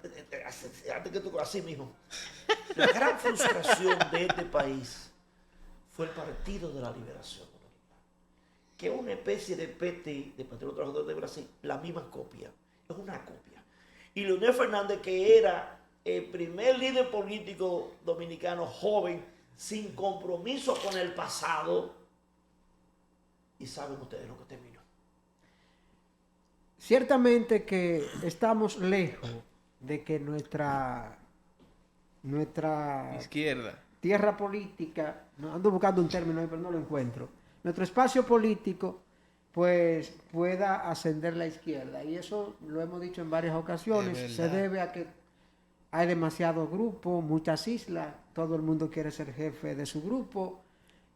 S2: políticas.
S1: antes que tú, así mismo. La gran frustración de este país fue el Partido de la Liberación Dominicana, que es una especie de PT, de Partido Trabajador de Brasil, la misma copia, es una copia. Y Leonel Fernández, que era el primer líder político dominicano joven, sin compromiso con el pasado, y saben ustedes lo que terminó.
S3: Ciertamente que estamos lejos de que nuestra
S4: Izquierda.
S3: tierra política, no, ando buscando un término ahí, pero no lo encuentro, nuestro espacio político pues pueda ascender la izquierda, y eso lo hemos dicho en varias ocasiones,
S4: Es
S3: se
S4: verdad.
S3: debe a que hay demasiados grupos, muchas islas, todo el mundo quiere ser jefe de su grupo,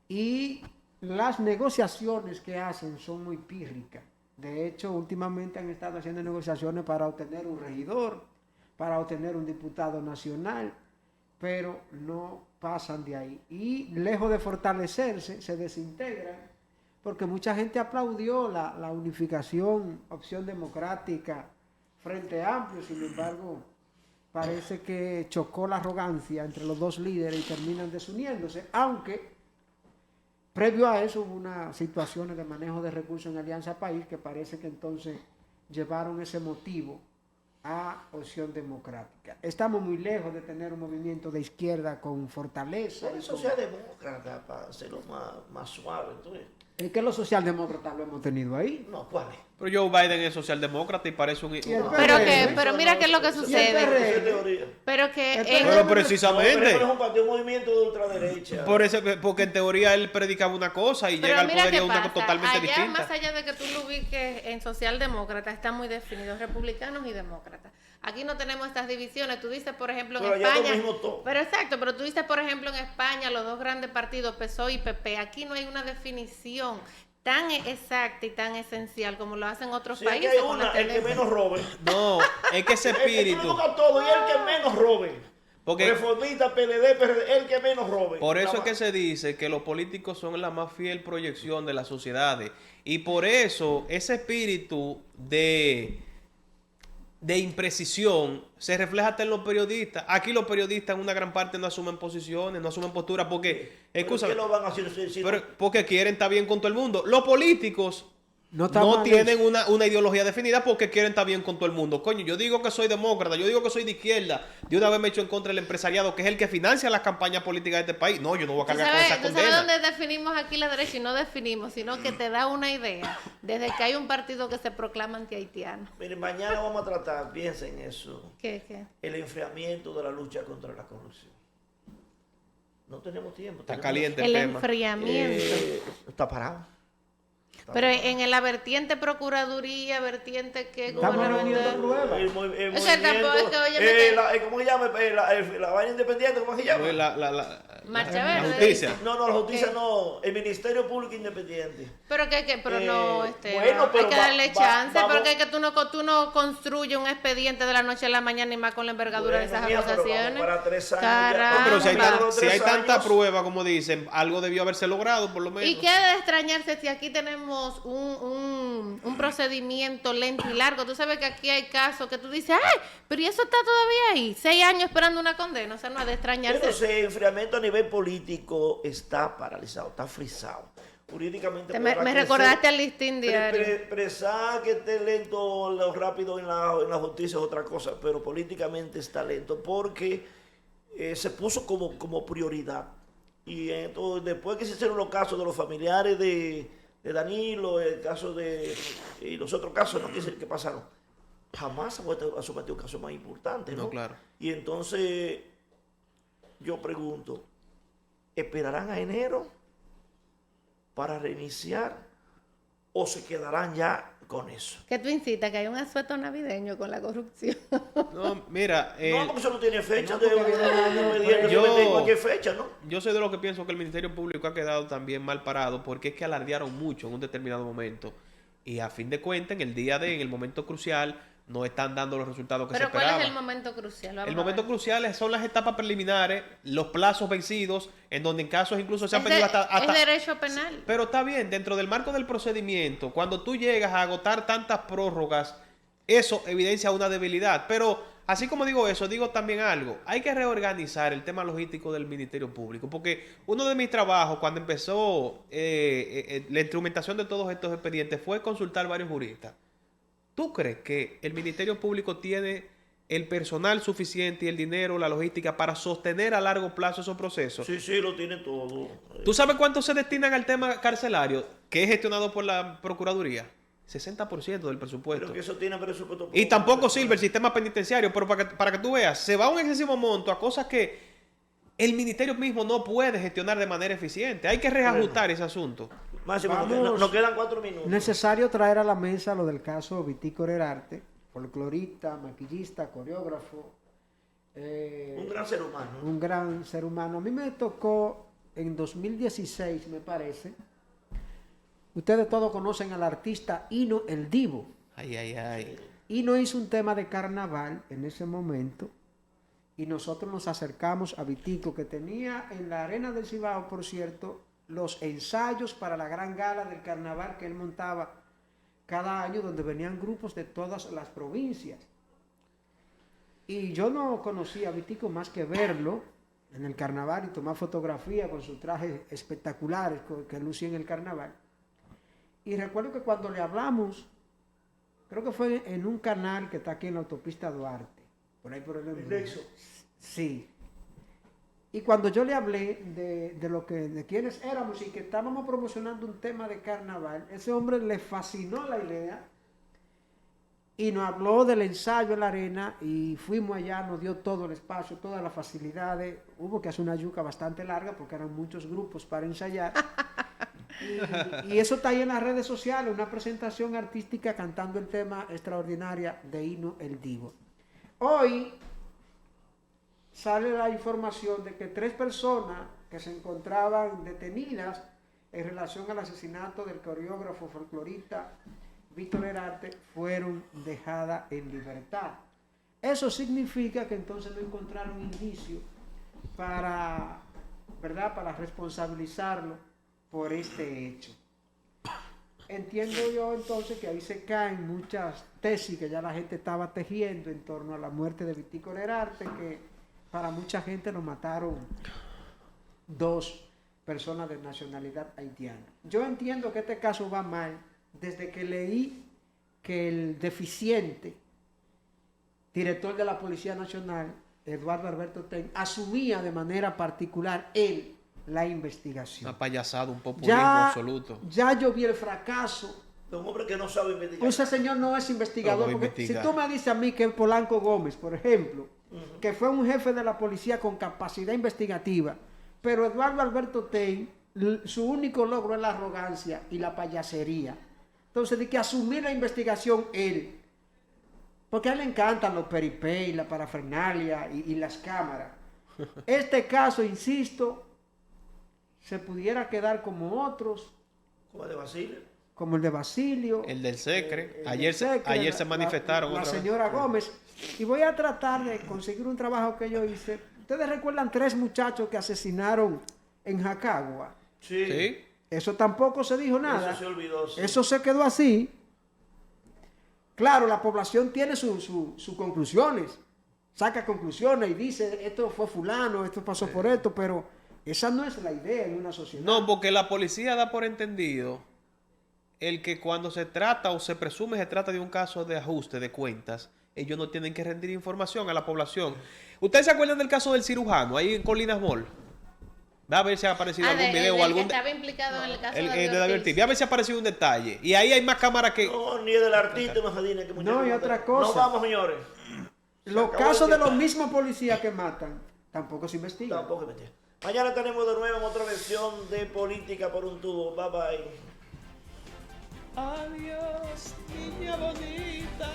S3: y las negociaciones que hacen son muy pírricas. De hecho, últimamente han estado haciendo negociaciones para obtener un regidor, para obtener un diputado nacional, pero no pasan de ahí. Y lejos de fortalecerse, se desintegran, porque mucha gente aplaudió la unificación, Opción Democrática, Frente Amplio. Sin embargo, parece que chocó la arrogancia entre los dos líderes y terminan desuniéndose, aunque previo a eso hubo unas situaciones de manejo de recursos en Alianza País que parece que entonces llevaron ese motivo a Opción Democrática. Estamos muy lejos de tener un movimiento de izquierda con fortaleza.
S1: Por eso socialdemócrata, para hacerlo más suave. Entonces,
S3: Es que los socialdemócratas lo hemos tenido ahí.
S1: no, ¿cuál es?
S4: Pero Joe Biden es socialdemócrata y parece un...
S3: Y el
S2: Pero mira qué es lo que
S1: Eso
S2: sucede.
S1: esa es teoría.
S2: Pero que
S3: El
S2: en-
S3: PRD
S4: Pero
S1: No,
S4: precisamente,
S1: pero es un partido, un movimiento de ultraderecha.
S4: porque en teoría él predicaba una cosa y
S2: pero
S4: llega al
S2: mira
S4: poder y
S2: qué
S4: es una
S2: pasa.
S4: totalmente
S2: Allá,
S4: distinta.
S2: más allá de que tú lo ubiques en socialdemócratas, están muy definidos republicanos y demócratas. Aquí no tenemos estas divisiones. Tú dices, por ejemplo, en
S1: Pero allá
S2: España.
S1: lo mismo todo.
S2: Pero exacto, pero tú dices, por ejemplo, en España, los dos grandes partidos, PSOE y PP. Aquí no hay una definición tan exacta y tan esencial como lo hacen otros
S1: Si aquí
S2: países.
S1: hay
S2: con la
S1: una, el que
S2: tendencia.
S1: menos robe.
S4: No, es que ese
S1: El que
S4: espíritu...
S1: toca todo y el que menos robe.
S4: Porque-
S1: Reformista, PLD, PRD, el que menos robe.
S4: Por eso
S1: Nada
S4: es que
S1: más.
S4: se dice que los políticos son la más fiel proyección de las sociedades. Y por eso ese espíritu de imprecisión se refleja hasta en los periodistas. Aquí los periodistas en una gran parte no asumen posiciones, no asumen posturas porque,
S1: ¿Pero
S4: escúchame,
S1: qué lo van a hacer? Si
S4: pero
S1: no-
S4: porque quieren estar bien con todo el mundo. Los políticos
S3: No está
S4: no
S3: mal
S4: tienen
S3: eso.
S4: una ideología definida porque quieren estar bien con todo el mundo. Coño, yo digo que soy demócrata, yo digo que soy de izquierda. De una vez me echo en contra del empresariado, que es el que financia las campañas políticas de este país. No, yo no voy a
S2: ¿Tú
S4: cargar con esa
S2: sabes
S4: condena.
S2: dónde definimos aquí la derecha? Y no definimos, sino que te da una idea. Desde que hay un partido que se proclama anti-haitiano.
S1: Miren, mañana vamos a tratar, piensen en eso,
S2: ¿Qué?
S1: el enfriamiento de la lucha contra la corrupción. No tenemos tiempo.
S4: Está
S1: tenemos-
S4: caliente
S2: El
S4: el tema.
S2: enfriamiento.
S1: Está parado.
S2: Pero en la vertiente procuraduría, vertiente que
S3: Estamos reuniendo
S2: gubernamental.
S3: pruebas.
S1: El
S2: O sea, tampoco es que, óyeme, que-
S1: ¿cómo se llama? La vaina independiente, ¿cómo se llama?
S4: Pues la
S2: Marcha
S4: la
S2: Verde.
S4: justicia.
S1: No, la justicia
S2: ¿Qué?
S1: no. El Ministerio Público Independiente.
S2: Pero pero no,
S1: bueno,
S2: hay
S1: pero
S2: que
S1: va-
S2: darle
S1: va-
S2: chance,
S1: vamos-
S2: porque es que tú no construyes un expediente de la noche a la mañana y más con la envergadura de
S1: Bueno,
S2: esas
S1: mía, pero vamos
S2: acusaciones.
S1: para 3 años ya.
S2: Caramba.
S4: No, pero si hay,
S1: Caramba.
S4: si hay
S1: 3
S4: tanta
S1: años.
S4: prueba, como dicen, algo debió haberse logrado, por lo menos.
S2: ¿Y qué ha de extrañarse si aquí tenemos un procedimiento lento y largo? Tú sabes que aquí hay casos que tú dices, ¡ay! Pero ¿y eso está todavía ahí? 6 años esperando una condena. O sea, no ha de extrañarse.
S1: Pero ese enfriamiento a nivel político está paralizado, está frisado. Jurídicamente
S2: Me
S1: podrá crecer.
S2: recordaste al listín diario.
S1: Expresar que esté lento, lo rápido en la justicia es otra cosa, pero políticamente está lento porque se puso como prioridad. Y entonces, después que se hicieron los casos de los familiares de Danilo, el caso y los otros casos ¿no? que pasaron, jamás se ha sometido un caso más importante, ¿no?
S4: No, claro.
S1: Y entonces, yo pregunto, ¿esperarán a enero para reiniciar o se quedarán ya con eso?
S2: Que tú incitas que hay un asueto navideño con la corrupción.
S4: No, mira,
S1: No, porque eso no tiene fecha
S3: no,
S1: de
S3: porque viene
S4: yo-
S1: cualquier fecha, ¿no?
S4: yo soy de los que pienso que el Ministerio Público ha quedado también mal parado porque es que alardearon mucho en un determinado momento. Y a fin de cuentas, en el momento crucial, no están dando los resultados que
S2: Pero
S4: se
S2: ¿cuál
S4: esperaban.
S2: es el momento crucial? Vamos
S4: El
S2: a
S4: momento
S2: ver.
S4: crucial son las etapas preliminares, los plazos vencidos, en donde en casos incluso se han
S2: Es
S4: pedido
S2: de-
S4: hasta...
S2: es derecho penal.
S4: Pero está bien, dentro del marco del procedimiento, cuando tú llegas a agotar tantas prórrogas, eso evidencia una debilidad. Pero así como digo eso, digo también algo. Hay que reorganizar el tema logístico del Ministerio Público, porque uno de mis trabajos cuando empezó la instrumentación de todos estos expedientes fue consultar varios juristas. ¿Tú crees que el Ministerio Público tiene el personal suficiente y el dinero, la logística para sostener a largo plazo esos procesos?
S1: Sí, lo tiene todo.
S4: ¿Tú sabes cuánto se destinan al tema carcelario, que es gestionado por la Procuraduría? 60% del presupuesto.
S1: Pero que eso tiene presupuesto.
S4: Y tampoco sirve el sistema penitenciario, pero para que tú veas, se va un excesivo monto a cosas que el ministerio mismo no puede gestionar de manera eficiente. Hay que reajustar ese asunto.
S1: Máximo,
S3: Vamos.
S1: nos quedan 4 minutos.
S3: Necesario traer a la mesa lo del caso Vitico Herarte, folclorista, maquillista, coreógrafo,
S1: Un gran ser humano.
S3: un gran ser humano. A mí me tocó en 2016, me parece. Ustedes todos conocen al artista Hino el Divo.
S4: Ay.
S3: Hino hizo un tema de carnaval en ese momento y nosotros nos acercamos a Vitico, que tenía en la Arena del Cibao, por cierto, los ensayos para la gran gala del carnaval que él montaba cada año, donde venían grupos de todas las provincias. Y yo no conocía a Vitico más que verlo en el carnaval y tomar fotografía con sus trajes espectaculares que lucía en el carnaval. Y recuerdo que cuando le hablamos, creo que fue en un canal que está aquí en la autopista Duarte, por ahí por el
S1: Nexo.
S3: Sí. Y cuando yo le hablé de quiénes éramos y que estábamos promocionando un tema de carnaval, ese hombre le fascinó la idea y nos habló del ensayo en la arena y fuimos allá, nos dio todo el espacio, todas las facilidades. Hubo que hacer una yuca bastante larga porque eran muchos grupos para ensayar. Y eso está ahí en las redes sociales, una presentación artística cantando el tema Extraordinaria de Hino el Divo. Hoy sale la información de que 3 personas que se encontraban detenidas en relación al asesinato del coreógrafo folclorista Víctor Herarte fueron dejadas en libertad. Eso significa que entonces no encontraron indicio para, ¿verdad?, para responsabilizarlo por este hecho. Entiendo yo entonces que ahí se caen muchas tesis que ya la gente estaba tejiendo en torno a la muerte de Víctor Herarte, que para mucha gente lo mataron 2 personas de nacionalidad haitiana. Yo entiendo que este caso va mal desde que leí que el deficiente director de la Policía Nacional, Eduardo Alberto Ten, asumía de manera particular él la investigación.
S4: Una payasada, un populismo absoluto.
S3: Ya yo vi el fracaso.
S1: Un hombre que no sabe investigar.
S3: Ese señor no es investigador.
S4: No,
S3: Porque si tú me dices a mí que Polanco Gómez, por ejemplo, que fue un jefe de la policía con capacidad investigativa, pero Eduardo Alberto Ten, su único logro es la arrogancia y la payasería. Entonces, de que asumir la investigación él, porque a él le encantan los peripé y la parafernalia y las cámaras. Este caso, insisto, se pudiera quedar como otros,
S1: Como de Basilio.
S3: como el de Basilio,
S4: El del Secre.
S3: el
S4: Ayer,
S3: del Secre,
S4: ayer se manifestaron
S3: la
S4: otra vez.
S3: señora Gómez. Y voy a tratar de conseguir un trabajo que yo hice. ¿Ustedes recuerdan 3 muchachos que asesinaron en Jacagua?
S4: Sí.
S3: Eso tampoco se dijo nada.
S1: Eso se olvidó. Sí.
S3: Eso se quedó así. Claro, la población tiene sus conclusiones. Saca conclusiones y dice, esto fue fulano, esto pasó por esto, pero esa no es la idea en una sociedad.
S4: No, porque la policía da por entendido el que cuando se trata o se presume se trata de un caso de ajuste de cuentas, ellos no tienen que rendir información a la población. ¿Ustedes se acuerdan del caso del cirujano ahí en Colinas Mall? Va a ver si ha aparecido algún video o algún...
S2: que estaba implicado en el caso
S4: El
S2: de
S4: de David
S2: Ortiz.
S4: Ortiz. Ve a ver si ha aparecido un detalle. Y ahí hay más cámaras que...
S1: No, ni del artista, no se dice que muchas
S3: No, y
S1: cosas.
S3: otra cosa.
S1: No vamos, señores.
S3: Los
S1: acabó
S3: casos
S1: el
S3: de
S1: tiempo.
S3: los mismos policías que matan tampoco se investigan.
S1: Tampoco me entiendo. Mañana tenemos de nuevo en otra versión de Política por un tubo. Bye bye.
S4: Adiós, niña bonita.